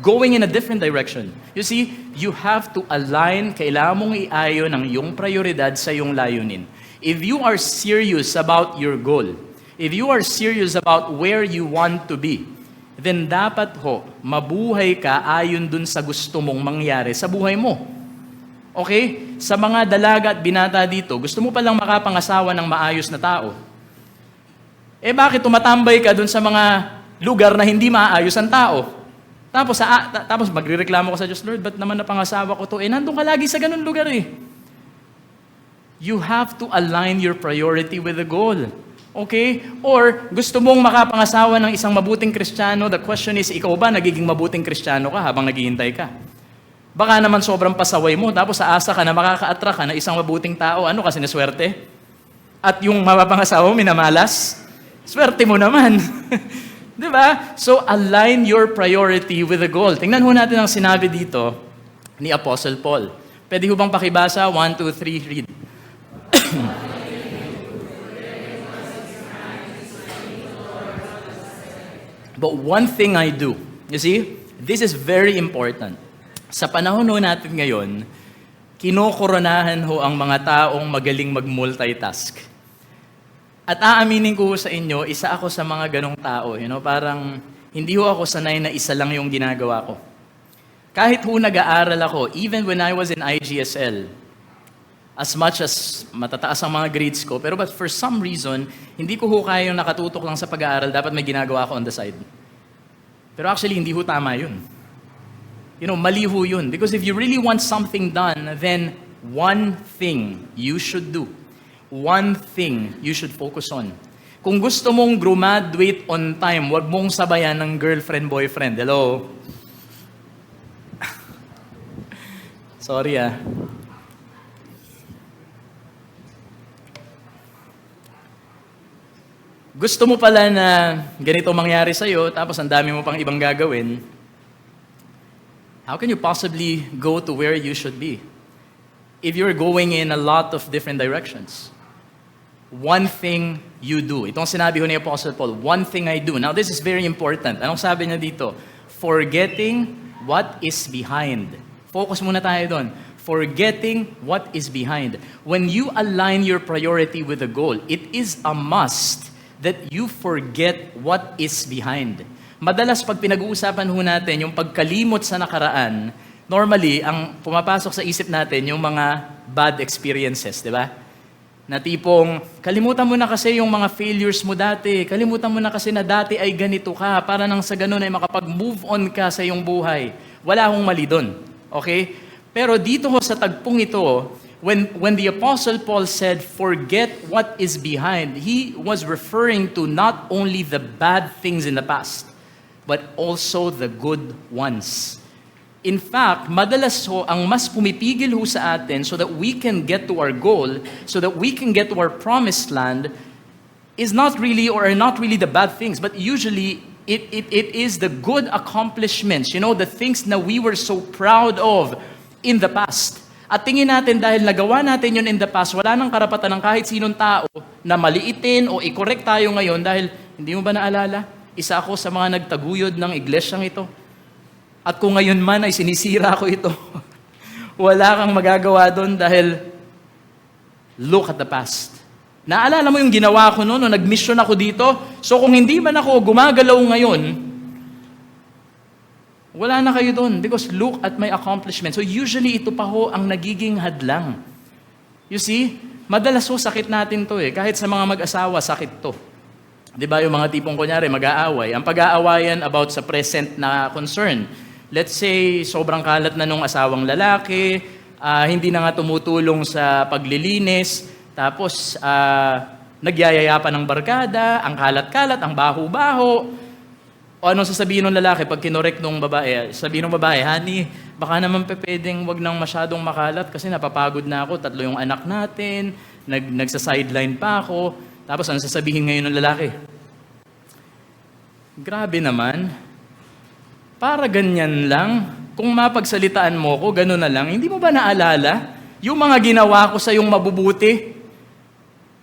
Speaker 2: going in a different direction? You see, you have to align, kailangan mong iayon ang iyong prioridad sa iyong layunin. If you are serious about your goal, if you are serious about where you want to be, then dapat mabuhay ka ayon dun sa gusto mong mangyari sa buhay mo. Okay? Sa mga dalaga at binata dito, gusto mo palang makapangasawa ng maayos na tao. Bakit tumatambay ka dun sa mga lugar na hindi maayos ang tao? Tapos magrereklamo ka sa Diyos, Lord, ba't naman napangasawa ko to? Nandun ka lagi sa ganun lugar You have to align your priority with the goal. Okay? Or, gusto mong makapangasawa ng isang mabuting Kristiyano, the question is, ikaw ba nagiging mabuting Kristiyano ka habang naghihintay ka? Baka naman sobrang pasaway mo, tapos aasa ka na makaka-attract ka na isang mabuting tao, ano kasi naswerte? At yung mapapangasawa mo, minamalas? Swerte mo naman. Di ba? So, align your priority with the goal. Tingnan ho natin ang sinabi dito ni Apostle Paul. Pwede ho bang pakibasa? 1, 2, 3, read. But one thing I do, you see, this is very important. Sa panahon ho natin ngayon, kinokoronahan ho ang mga taong magaling mag-multitask. At aaminin ko sa inyo, isa ako sa mga ganong tao. Parang hindi ho ako sanay na isa lang yung ginagawa ko. Kahit ho nag-aaral ako, even when I was in IGSL, as much as matataas ang mga grades ko, but for some reason, hindi ko ho kaya yung nakatutok lang sa pag-aaral, dapat may ginagawa ko on the side. Pero actually, hindi ho tama yun. Mali ho yun. Because if you really want something done, then one thing you should do. One thing you should focus on. Kung gusto mong graduate on time, wag mong sabayan ng girlfriend-boyfriend. Hello? Sorry gusto mo pala na ganito mangyari sa'yo, tapos ang dami mo pang ibang gagawin, how can you possibly go to where you should be if you're going in a lot of different directions? One thing you do. Itong sinabi ko ni Apostle Paul, one thing I do. Now, this is very important. Anong sabi niya dito? Forgetting what is behind. Focus muna tayo doon. Forgetting what is behind. When you align your priority with the goal, it is a must that you forget what is behind. Madalas pag pinag-uusapan ho natin yung pagkalimot sa nakaraan, normally, ang pumapasok sa isip natin yung mga bad experiences, di ba? Na tipong, kalimutan mo na kasi yung mga failures mo dati. Kalimutan mo na kasi na dati ay ganito ka. Para nang sa ganun ay makapag-move on ka sa iyong buhay. Wala akong mali doon. Okay? Pero dito ho sa tagpong ito, when the Apostle Paul said, forget what is behind, he was referring to not only the bad things in the past, but also the good ones. In fact, madalas ho, ang mas pumipigil ho sa atin so that we can get to our goal, so that we can get to our promised land, is not really or are not really the bad things, but usually it is the good accomplishments, you know, the things na we were so proud of in the past. At tingin natin dahil nagawa natin yun in the past, wala nang karapatan ng kahit sinong tao na maliitin o i-correct tayo ngayon dahil, hindi mo ba naalala? Isa ako sa mga nagtaguyod ng iglesyang ito. At kung ngayon man ay sinisira ko ito, wala kang magagawa doon dahil look at the past. Naalala mo yung ginawa ko noon, nag-mission ako dito? So kung hindi man ako gumagalaw ngayon, wala na kayo doon because look at my accomplishment. So usually ito pa ho ang nagiging hadlang. You see, madalas ho sakit natin to eh. Kahit sa mga mag-asawa, sakit to. Di ba yung mga tipong kunyari mag-aaway? Ang pag-aawayan about sa present na concern. Let's say, sobrang kalat na nung asawang lalaki, hindi na nga tumutulong sa paglilinis, tapos nagyayaya pa ng barkada, ang kalat-kalat, ang baho-baho. O anong sasabihin ng lalaki pag kinorek nung babae? Sabihin ng babae, honey, baka naman pwedeng wag nang masyadong makalat kasi napapagod na ako, 3 yung anak natin, nagsa-sideline pa ako. Tapos ano sasabihin ngayon ng lalaki? Grabe naman. Para ganyan lang, kung mapagsalitaan mo ko, gano'n na lang, hindi mo ba naalala yung mga ginawa ko sa yung mabubuti?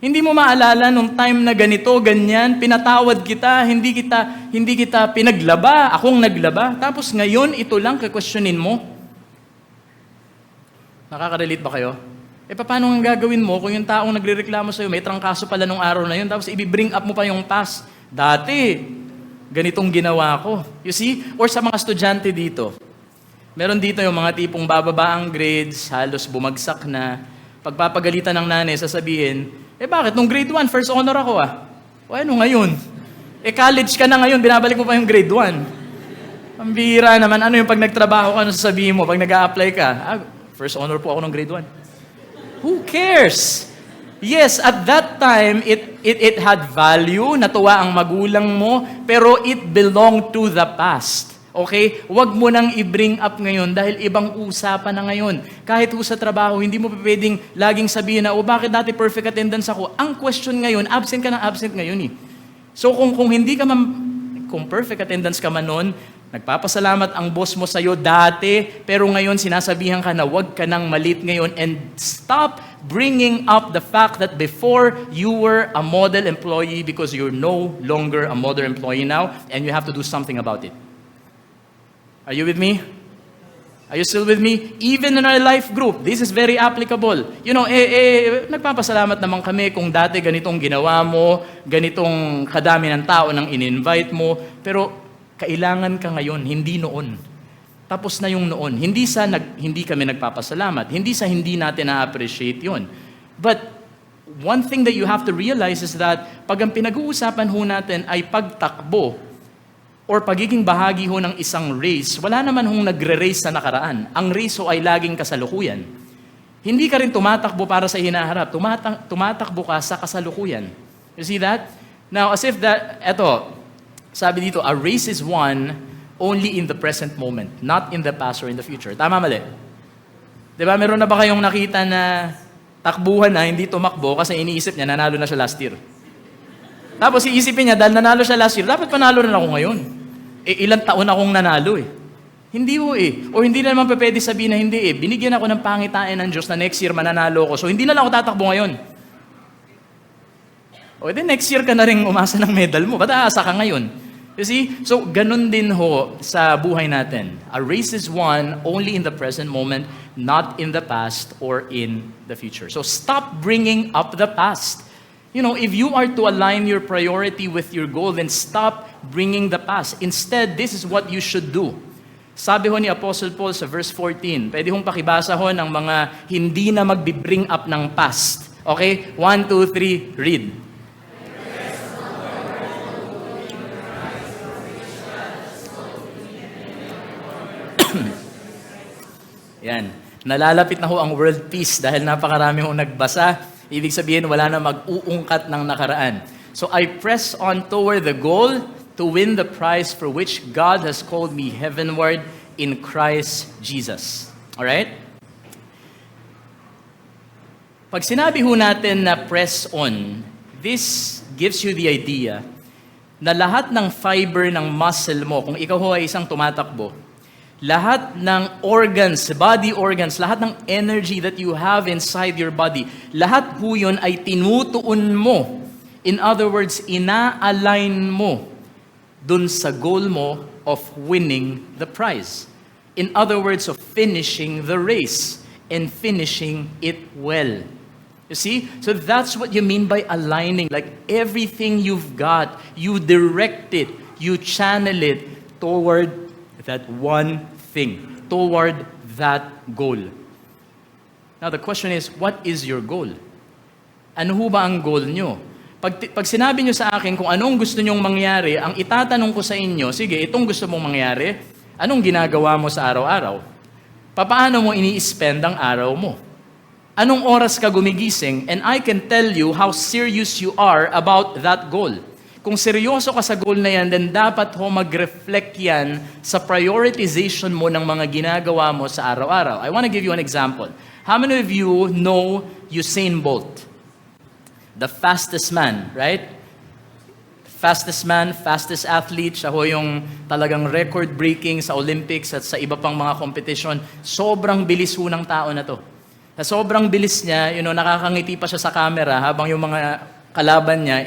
Speaker 2: Hindi mo maalala nung time na ganito, ganyan, pinatawad kita, hindi kita pinaglaba, akong naglaba. Tapos ngayon, ito lang kakwestiyonin mo. Nakaka-relate ba kayo? Paano ang gagawin mo kung yung taong nagrereklamo sa'yo, may trangkaso pala nung araw na yun, tapos i-bring up mo pa yung past. Dati, ganitong ginawa ko. You see? Or sa mga estudyante dito, meron dito yung mga tipong bababa ang grades, halos bumagsak na. Pagpapagalitan ng nanay, sasabihin, bakit? Nung grade 1, first honor ako O ano ngayon? College ka na ngayon, binabalik mo pa yung grade 1. Ang bihira naman, ano yung pag nagtrabaho ka, ano sasabihin mo? Pag nag-a-apply ka, first honor po ako nung grade 1. Who cares? Yes, at that time, it had value, natuwa ang magulang mo, pero it belonged to the past. Okay? Huwag mo nang i-bring up ngayon dahil ibang usapan na ngayon. Kahit sa trabaho, hindi mo pwedeng laging sabihin na, bakit dati perfect attendance ako? Ang question ngayon, absent ka na absent ngayon eh. So kung hindi ka kung perfect attendance ka man noon, nagpapasalamat ang boss mo sa'yo dati, pero ngayon sinasabihan ka na huwag ka nang malit ngayon and stop bringing up the fact that before you were a model employee because you're no longer a model employee now and you have to do something about it. Are you with me? Are you still with me? Even in our life group, this is very applicable. You know, nagpapasalamat naman kami kung dati ganitong ginawa mo, ganitong kadami ng tao nang in-invite mo, pero kailangan ka ngayon, hindi noon. Tapos na yung noon. Hindi kami nagpapasalamat. Hindi sa hindi natin na-appreciate yun. But one thing that you have to realize is that pag ang pinag-uusapan ho natin ay pagtakbo or pagiging bahagi ho ng isang race, wala naman hong nagre-race sa nakaraan. Ang race ho ay laging kasalukuyan. Hindi ka rin tumatakbo para sa hinaharap. Tumatakbo ka sa kasalukuyan. You see that? Now, as if that, sabi dito, a race is won only in the present moment, not in the past or in the future. Tama, mali? Diba, meron na ba kayong nakita na takbuhan na hindi tumakbo kasi iniisip niya nanalo na siya last year? Tapos iisipin niya, dahil nanalo siya last year, dapat panalo rin ako ngayon. Ilang taon akong nanalo eh. Hindi ho eh. O hindi na naman pwede sabihin na hindi eh. Binigyan ako ng pangitain ng Diyos na next year mananalo ako. So hindi na lang ako tatakbo ngayon. O then next year ka na rin umasa ng medal mo. Ba't aasa ka ngayon? You see? So ganun din ho sa buhay natin. A race is won only in the present moment, not in the past or in the future. So stop bringing up the past. You know, if you are to align your priority with your goal, then stop bringing the past. Instead, this is what you should do. Sabi ho ni Apostle Paul sa verse 14, pwede hong pakibasa ho ng mga hindi na magbi-bring up ng past. Okay? 1, 2, 3, read. Yan. Nalalapit na ho ang world peace dahil napakarami hong nagbasa. Ibig sabihin, wala na mag-uungkat ng nakaraan. So I press on toward the goal to win the prize for which God has called me heavenward in Christ Jesus. Alright? Pag sinabi ho natin na press on, this gives you the idea na lahat ng fiber ng muscle mo, kung ikaw ho ay isang tumatakbo, lahat ng organs, body organs, lahat ng energy that you have inside your body, lahat ho yun ay tinutuon mo. In other words, ina-align mo dun sa goal mo of winning the prize. In other words, of finishing the race and finishing it well. You see? So that's what you mean by aligning. Like everything you've got, you direct it, you channel it toward that one thing, toward that goal. Now the question is, what is your goal? Ano ho ba ang goal nyo? Pag sinabi nyo sa akin kung anong gusto nyong mangyari, ang itatanong ko sa inyo, sige, itong gusto mong mangyari, anong ginagawa mo sa araw-araw? Paano mo ini-spend ang araw mo? Anong oras ka gumigising? And I can tell you how serious you are about that goal. Kung seryoso ka sa goal na yan, then dapat ho mag-reflect yan sa prioritization mo ng mga ginagawa mo sa araw-araw. I want to give you an example. How many of you know Usain Bolt? The fastest man, right? Fastest man, fastest athlete. Siya ho yung talagang record-breaking sa Olympics at sa iba pang mga competition. Sobrang bilis ho ng tao na to. Sa sobrang bilis niya, nakakangiti pa siya sa camera habang yung mga kalaban niya,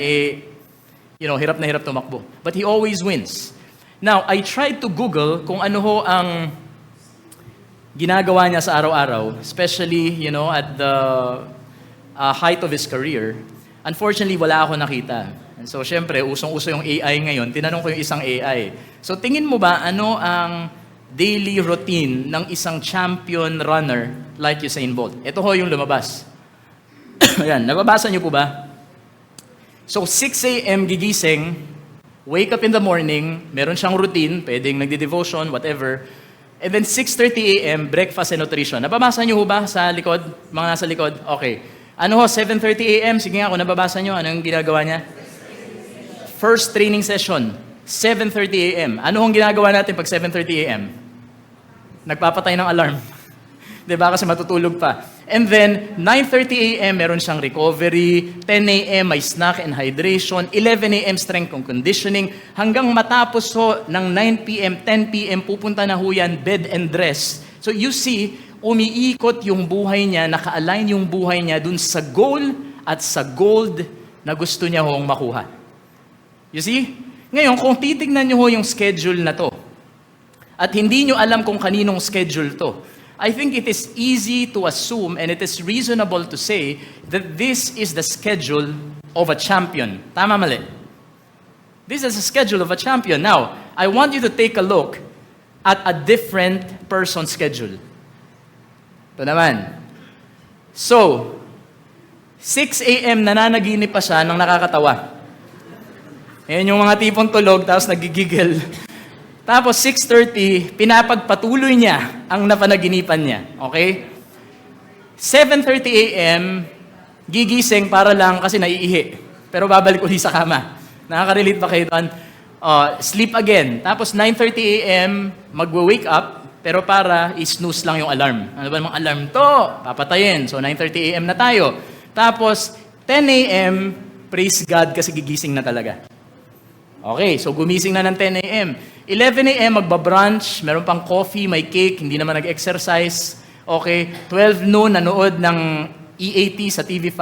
Speaker 2: hirap na hirap tumakbo. But he always wins. Now, I tried to Google kung ano ho ang ginagawa niya sa araw-araw, especially, at the height of his career. Unfortunately, wala ako nakita. And so, syempre, usong-uso yung AI ngayon. Tinanong ko yung isang AI. So, tingin mo ba, ano ang daily routine ng isang champion runner like Usain Bolt? Ito ho yung lumabas. Ayan, nababasa niyo po ba? So, 6 a.m. gigising, wake up in the morning, meron siyang routine, pwedeng nagdi-devotion, whatever. And then 6:30 a.m., breakfast and nutrition. Nababasa niyo ho ba sa likod? Mga nasa likod? Okay. Ano ho, 7:30 a.m., sige nga, kung nababasa nyo, anong ginagawa niya? First training session, 7:30 a.m. Ano hong ginagawa natin pag 7:30 a.m.? Nagpapatay ng alarm. Diba? Kasi matutulog pa. And then, 9:30 a.m., meron siyang recovery. 10 a.m., may snack and hydration. 11 a.m., strength and conditioning. Hanggang matapos ho ng 9 p.m., 10 p.m., pupunta na ho yan, bed and rest. So you see, umiikot yung buhay niya, naka-align yung buhay niya dun sa goal at sa gold na gusto niya hong makuha. You see? Ngayon, kung titignan niyo ho yung schedule na to, at hindi niyo alam kung kaninong schedule to, I think it is easy to assume and it is reasonable to say that this is the schedule of a champion. Tama, mali? This is the schedule of a champion. Now, I want you to take a look at a different person's schedule. Ito naman. So, 6 a.m. nananaginip pa siya ng nakakatawa. Ayan yung mga tipong tulog, tapos nagigigil. Tapos 6:30, pinapagpatuloy niya ang napanaginipan niya. Okay? 7:30 a.m., gigising para lang kasi naiihi. Pero babalik ulit sa kama. Nakaka-relate ba kayo doon? Sleep again. Tapos 9:30 a.m., mag-wake up, pero para i-snooze lang yung alarm. Ano ba namang alarm to? Papatayin. So 9:30 a.m. na tayo. Tapos 10 a.m., Praise God kasi gigising na talaga. Okay, so gumising na ng 10 a.m. 11 a.m. magbabrunch, meron pang coffee, may cake, hindi naman nag-exercise. Okay, 12 noon nanood ng EAT sa TV5.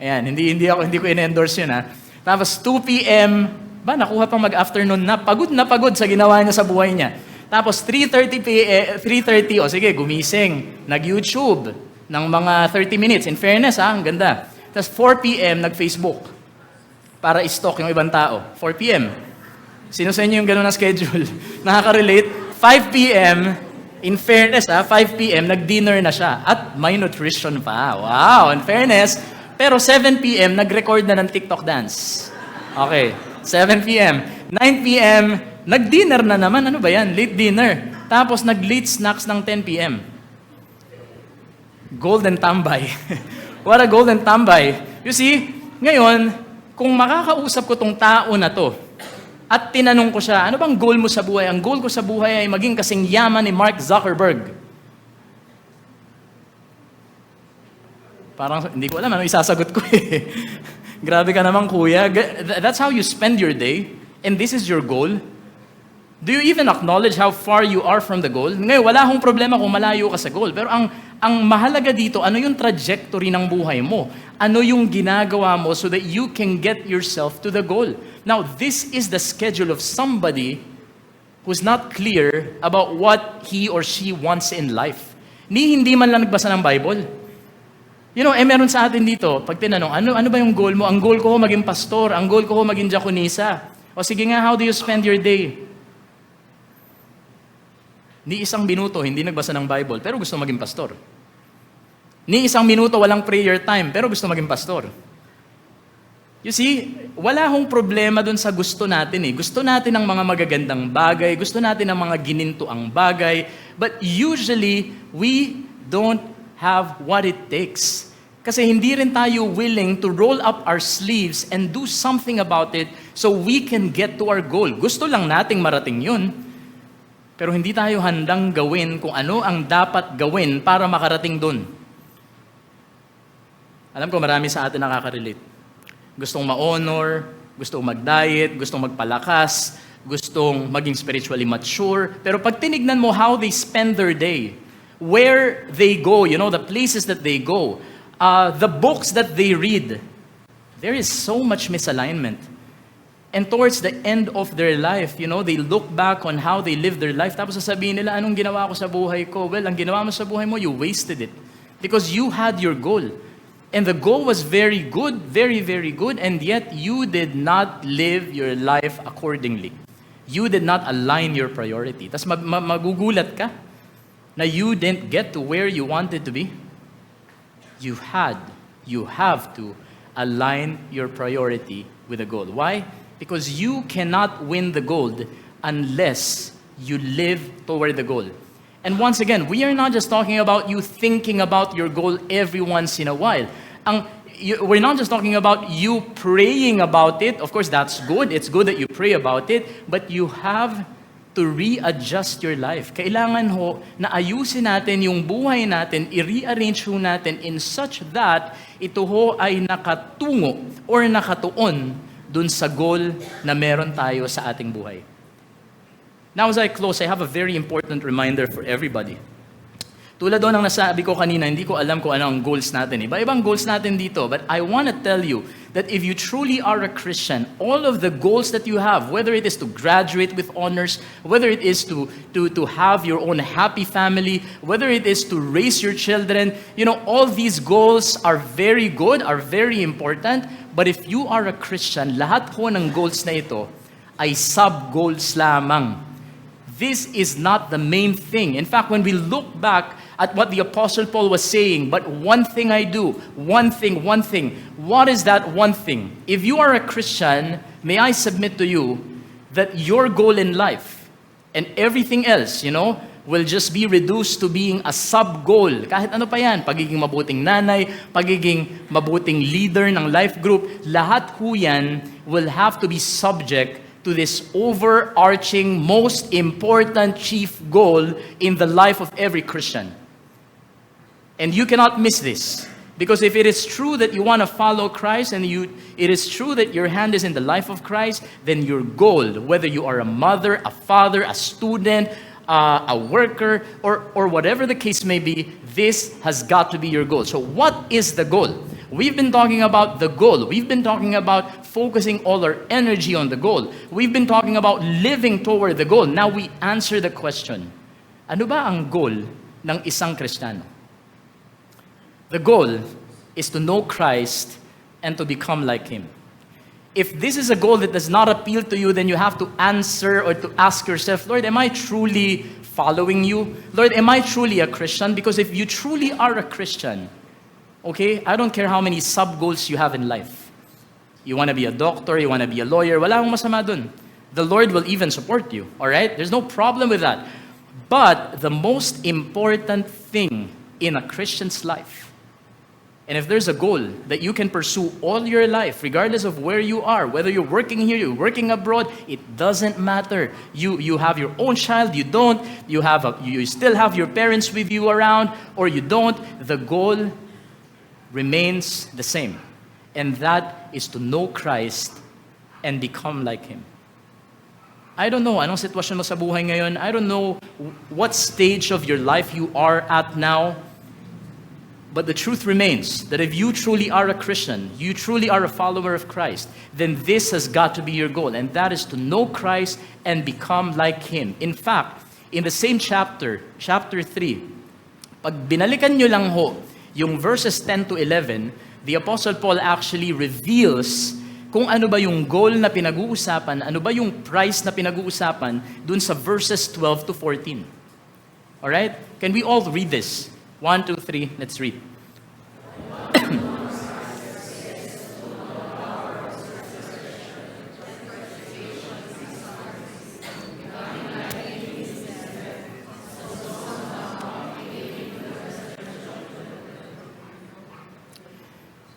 Speaker 2: Ayan, hindi ko in-endorse yun ha. Tapos 2 p.m., nakuha pang mag-afternoon na pagod sa ginawa niya sa buhay niya. Tapos 3:30, sige, gumising, nag-YouTube ng mga 30 minutes. In fairness ang ganda. Tapos 4 p.m. nag-Facebook para i-stalk yung ibang tao. 4 p.m. Sino sa inyo yung gano'n na schedule? Nakaka-relate? 5 p.m., in fairness 5 p.m., nag-dinner na siya. At may nutrition pa. Wow, in fairness. Pero 7 p.m., nag-record na ng TikTok dance. Okay, 7 p.m. 9 p.m., nag-dinner na naman. Ano ba yan? Late dinner. Tapos nag-late snacks ng 10 p.m. Golden tambay. What a golden tambay. You see, ngayon, kung makakausap ko tong tao na to, at tinanong ko siya, ano bang goal mo sa buhay? Ang goal ko sa buhay ay maging kasing yaman ni Mark Zuckerberg. Parang hindi ko alam ano isasagot ko eh. Grabe ka naman kuya. That's how you spend your day. And this is your goal. Do you even acknowledge how far you are from the goal? Ngayon, wala akong problema kung malayo ka sa goal. Pero ang mahalaga dito, ano yung trajectory ng buhay mo? Ano yung ginagawa mo so that you can get yourself to the goal? Now, this is the schedule of somebody who's not clear about what he or she wants in life. Hindi man lang nagbasa ng Bible. You know, meron sa atin dito, pag tinanong, ano ba yung goal mo? Ang goal ko maging pastor. Ang goal ko maging diakonisa. O sige nga, how do you spend your day? Ni isang minuto, hindi nagbasa ng Bible, pero gusto maging pastor. Ni isang minuto, walang prayer time, pero gusto maging pastor. You see, wala hong problema dun sa gusto natin eh. Gusto natin ng mga magagandang bagay, gusto natin ng mga ginintuang bagay, but usually, we don't have what it takes. Kasi hindi rin tayo willing to roll up our sleeves and do something about it so we can get to our goal. Gusto lang nating marating yun, pero hindi tayo handang gawin kung ano ang dapat gawin para makarating dun. Alam ko marami sa atin nakaka-relate. Gustong ma-honor, gustong mag-diet, gustong magpalakas, gustong maging spiritually mature. Pero pag tinignan mo how they spend their day, where they go, you know, the places that they go, the books that they read, there is so much misalignment. And towards the end of their life, you know, they look back on how they lived their life. Tapos sasabihin nila, anong ginawa ko sa buhay ko? Well, ang ginawa mo sa buhay mo, you wasted it. Because you had your goal. And the goal was very good, very, very good, and yet you did not live your life accordingly. You did not align your priority. Tapos magugulat ka na you didn't get to where you wanted to be. You have to align your priority with the goal. Why? Because you cannot win the gold unless you live toward the goal. And once again, we are not just talking about you thinking about your goal every once in a while. We're not just talking about you praying about it. Of course, that's good. It's good that you pray about it. But you have to readjust your life. Kailangan ho na ayusin natin yung buhay natin, i-rearrange ho natin in such that ito ho ay nakatungo or nakatuon dun sa goal na meron tayo sa ating buhay. Now as I close, I have a very important reminder for everybody. Tulad doon ang nasabi ko kanina, hindi ko alam kung ano ang goals natin. Iba-ibang goals natin dito. But I want to tell you that if you truly are a Christian, all of the goals that you have, whether it is to graduate with honors, whether it is to have your own happy family, whether it is to raise your children, you know, all these goals are very good, are very important. But if you are a Christian, lahat ho ng goals na ito ay sub-goals lamang. This is not the main thing. In fact, when we look back at what the Apostle Paul was saying, but one thing I do, one thing, what is that one thing? If you are a Christian, may I submit to you that your goal in life and everything else, you know, will just be reduced to being a sub-goal. Kahit ano pa yan, pagiging mabuting nanay, pagiging mabuting leader ng life group, lahat ho yan will have to be subject to this overarching, most important chief goal in the life of every Christian. And you cannot miss this. Because if it is true that you want to follow Christ and it is true that your hand is in the life of Christ, then your goal, whether you are a mother, a father, a student, a worker, or whatever the case may be, this has got to be your goal. So what is the goal? We've been talking about the goal. We've been talking about focusing all our energy on the goal. We've been talking about living toward the goal. Now we answer the question, ano ba ang goal ng isang Kristiyano? The goal is to know Christ and to become like Him. If this is a goal that does not appeal to you, then you have to answer or to ask yourself, Lord, am I truly following you? Lord, am I truly a Christian? Because if you truly are a Christian, okay, I don't care how many sub-goals you have in life. You want to be a doctor, you want to be a lawyer, wala akong masama dun. The Lord will even support you, all right? There's no problem with that. But the most important thing in a Christian's life, and if there's a goal that you can pursue all your life, regardless of where you are, whether you're working here, you're working abroad, it doesn't matter. You have your own child, you don't, you still have your parents with you around, or you don't, the goal remains the same. And that is to know Christ and become like Him. I don't know, anong sitwasyon mo sa buhay ngayon? I don't know what stage of your life you are at now. But the truth remains that if you truly are a Christian, you truly are a follower of Christ, then this has got to be your goal. And that is to know Christ and become like Him. In fact, in the same chapter, chapter 3, pag binalikan nyo lang ho, yung verses 10 to 11, the Apostle Paul actually reveals kung ano ba yung goal na pinag-uusapan, ano ba yung price na pinag-uusapan dun sa verses 12 to 14. Alright? Can we all read this? 1, 2, 3, let's read.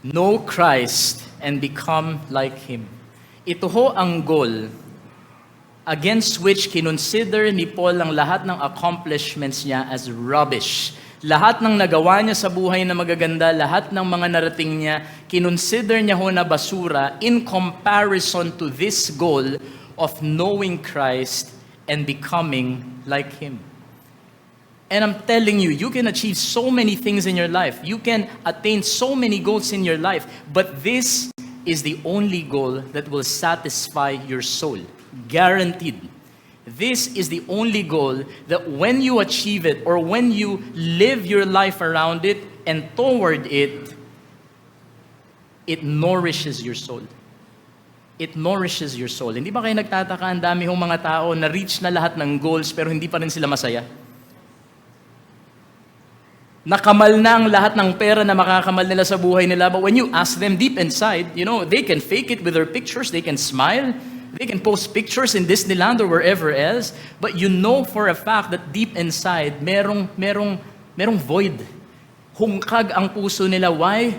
Speaker 2: Know Christ and become like Him. Ito ho ang goal against which kinonsider ni Paul ang lahat ng accomplishments niya as rubbish. Lahat ng nagawa niya sa buhay na magaganda, lahat ng mga narating niya, kinonsider niya ho na basura in comparison to this goal of knowing Christ and becoming like Him. And I'm telling you, you can achieve so many things in your life. You can attain so many goals in your life. But this is the only goal that will satisfy your soul. Guaranteed. This is the only goal that when you achieve it or when you live your life around it and toward it, it nourishes your soul. It nourishes your soul. Hindi ba kayo nagtataka, ang dami hong mga tao na reach na lahat ng goals pero hindi pa rin sila masaya? Nakamal na ang lahat ng pera na makakamal nila sa buhay nila, but when you ask them deep inside, you know, they can fake it with their pictures, they can smile, they can post pictures in Disneyland or wherever else, but you know for a fact that deep inside, merong void. Hungkag ang puso nila. Why?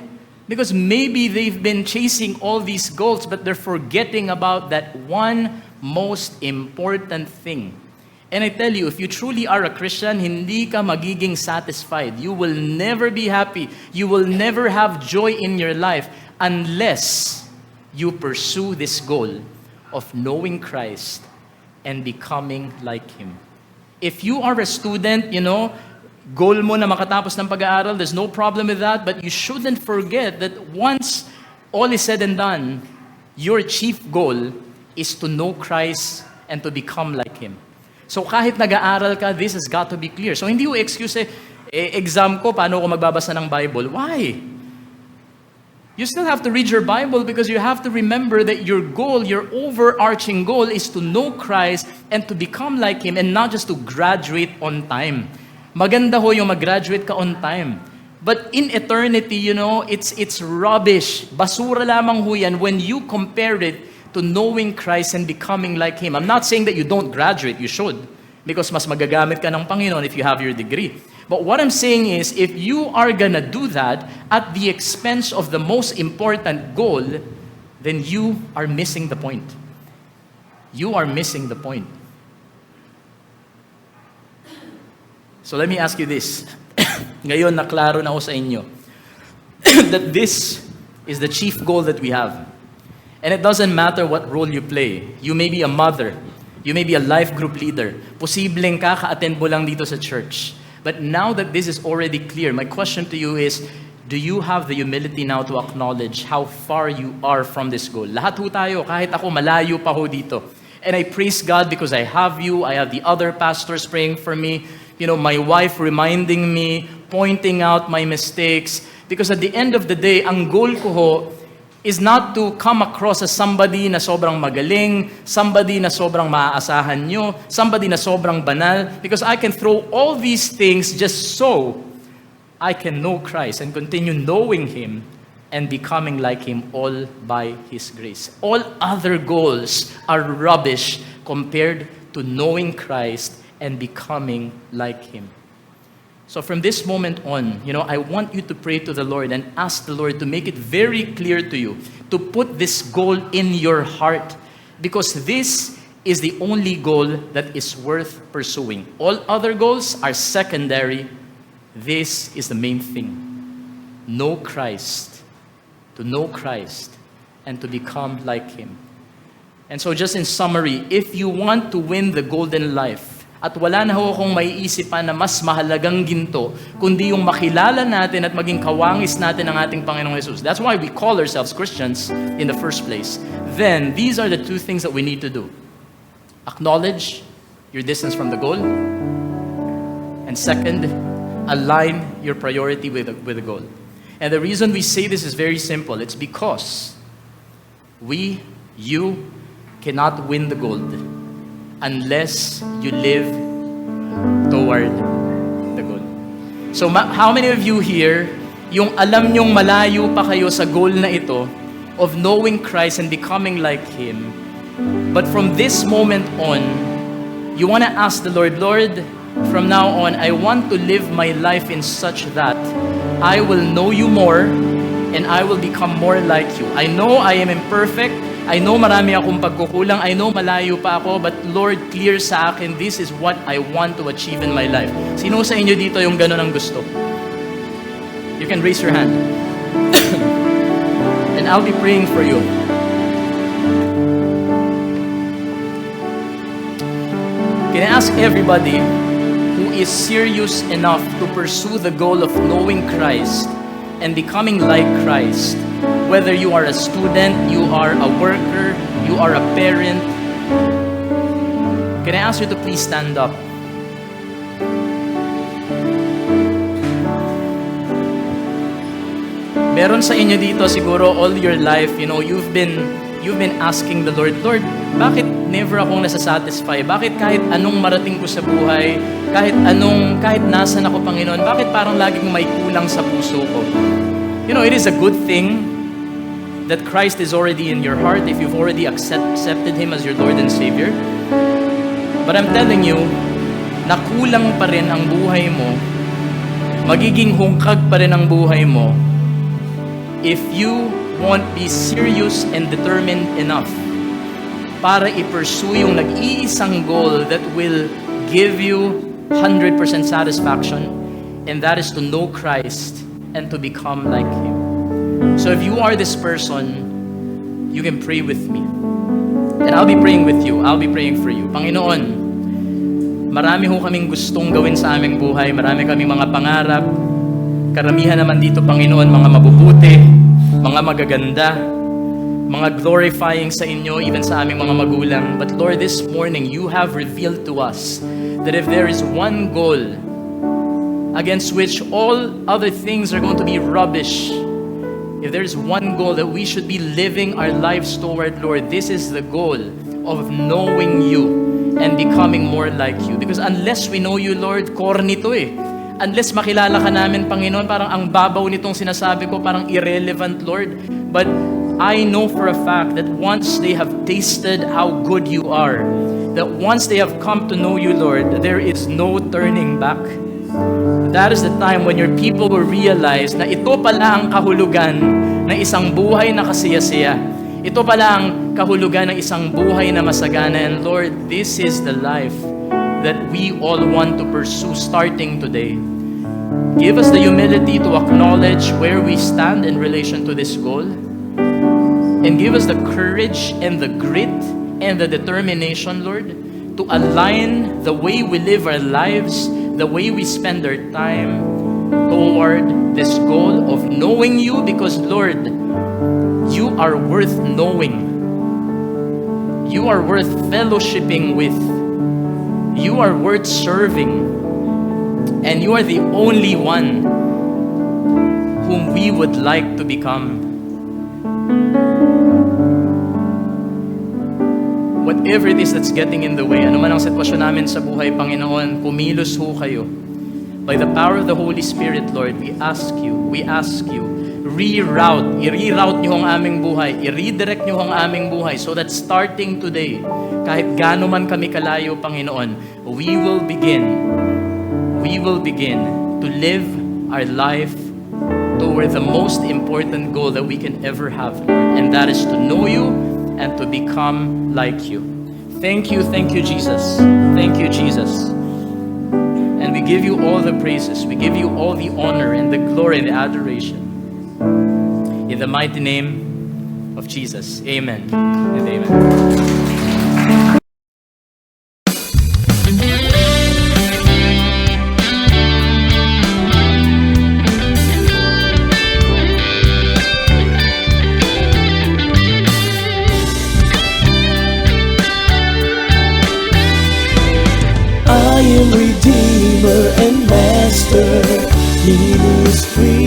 Speaker 2: Because maybe they've been chasing all these goals, but they're forgetting about that one most important thing. And I tell you, if you truly are a Christian, hindi ka magiging satisfied. You will never be happy. You will never have joy in your life unless you pursue this goal of knowing Christ and becoming like Him. If you are a student, you know, goal mo na makatapos ng pag-aaral, there's no problem with that, but you shouldn't forget that once all is said and done, your chief goal is to know Christ and to become like Him. So kahit nag-aaral ka, this has got to be clear. So hindi yung excuse exam ko, paano ako magbabasa ng Bible? Why? You still have to read your Bible because you have to remember that your goal, your overarching goal is to know Christ and to become like Him and not just to graduate on time. Maganda ho yung mag-graduate ka on time. But in eternity, you know, it's rubbish. Basura lamang ho yan when you compare it to knowing Christ and becoming like Him. I'm not saying that you don't graduate. You should. Because mas magagamit ka ng Panginoon if you have your degree. But what I'm saying is, if you are gonna do that at the expense of the most important goal, then you are missing the point. You are missing the point. So let me ask you this. Ngayon na klaro na ako sa inyo. that this is the chief goal that we have. And it doesn't matter what role you play. You may be a mother. You may be a life group leader. Posibleng kaka-attend mo lang dito sa church. But now that this is already clear, my question to you is, do you have the humility now to acknowledge how far you are from this goal? Lahat ho tayo, kahit ako malayo pa ho dito. And I praise God because I have you, I have the other pastors praying for me, my wife reminding me, pointing out my mistakes. Because at the end of the day, ang goal ko ho is not to come across as somebody na sobrang magaling, somebody na sobrang maaasahan nyo, somebody na sobrang banal, because I can throw all these things just so I can know Christ and continue knowing Him and becoming like Him all by His grace. All other goals are rubbish compared to knowing Christ and becoming like Him. So from this moment on, I want you to pray to the Lord and ask the Lord to make it very clear to you, to put this goal in your heart, because this is the only goal that is worth pursuing. All other goals are secondary. This is the main thing. Know Christ, to know Christ, and to become like Him. And so just in summary, if you want to win the golden life, at wala na ho akong maiisipan na mas mahalagang ginto, kundi yung makilala natin at maging kawangis natin ang ating Panginoong Jesus. That's why we call ourselves Christians in the first place. Then, these are the two things that we need to do. Acknowledge your distance from the goal. And second, align your priority with the goal. And the reason we say this is very simple. It's because you cannot win the gold unless you live toward the goal. So how many of you here, yung alam nyong malayo pa kayo sa goal na ito of knowing Christ and becoming like Him, but from this moment on, you want to ask the Lord, from now on, I want to live my life in such that I will know You more and I will become more like You. I know I am imperfect. I know marami akong pagkukulang. I know malayo pa ako. But Lord, clear sa akin, this is what I want to achieve in my life. Sino sa inyo dito yung ganun ang gusto? You can raise your hand. And I'll be praying for you. Can I ask everybody who is serious enough to pursue the goal of knowing Christ and becoming like Christ, whether you are a student, you are a worker, you are a parent, can I ask you to please stand up? Meron sa inyo dito siguro all your life, you've been asking the Lord, bakit never akong nasasatisfy? Bakit kahit anong marating ko sa buhay, kahit nasan ako, Panginoon, bakit parang laging may kulang sa puso ko? It is a good thing that Christ is already in your heart if you've already accepted Him as your Lord and Savior. But I'm telling you, nakulang pa rin ang buhay mo, magiging hungkag pa rin ang buhay mo, if you won't be serious and determined enough para i-pursue yung nag-iisang goal that will give you 100% satisfaction, and that is to know Christ and to become like Him. So if you are this person, you can pray with me. And I'll be praying with you. I'll be praying for you. Panginoon, marami ho kaming gustong gawin sa aming buhay. Marami kaming mga pangarap. Karamihan naman dito, Panginoon, mga mabubuti, mga magaganda, mga glorifying sa inyo, even sa aming mga magulang. But Lord, this morning, you have revealed to us that if there is one goal against which all other things are going to be rubbish, if there is one goal that we should be living our lives toward, Lord, this is the goal of knowing You and becoming more like You. Because unless we know You, Lord, corny to eh. Unless makilala ka namin, Panginoon, parang ang babaw nitong sinasabi ko, parang irrelevant, Lord. But I know for a fact that once they have tasted how good You are, that once they have come to know You, Lord, there is no turning back. That is the time when your people will realize na ito pala ang kahulugan ng isang buhay na kasiyasiya. Ito pala ang kahulugan ng isang buhay na masagana. And Lord, this is the life that we all want to pursue starting today. Give us the humility to acknowledge where we stand in relation to this goal. And give us the courage and the grit and the determination, Lord, to align the way we live our lives, the way we spend our time toward this goal of knowing you, because, Lord, you are worth knowing. You are worth fellowshipping with. You are worth serving. And you are the only one whom we would like to become. Whatever it is that's getting in the way, ano man ang sitwasyon namin sa buhay, Panginoon, kumilos ho kayo. By the power of the Holy Spirit, Lord, we ask you, i-reroute niyo ang aming buhay, i-redirect niyo ang aming buhay, so that starting today, kahit gaano man kami kalayo, Panginoon, we will begin to live our life toward the most important goal that we can ever have, Lord, and that is to know you and to become like you. Thank you, Jesus. Thank you, Jesus. And we give you all the praises. We give you all the honor and the glory and the adoration. In the mighty name of Jesus. Amen and amen.
Speaker 1: I am Redeemer and Master, ministry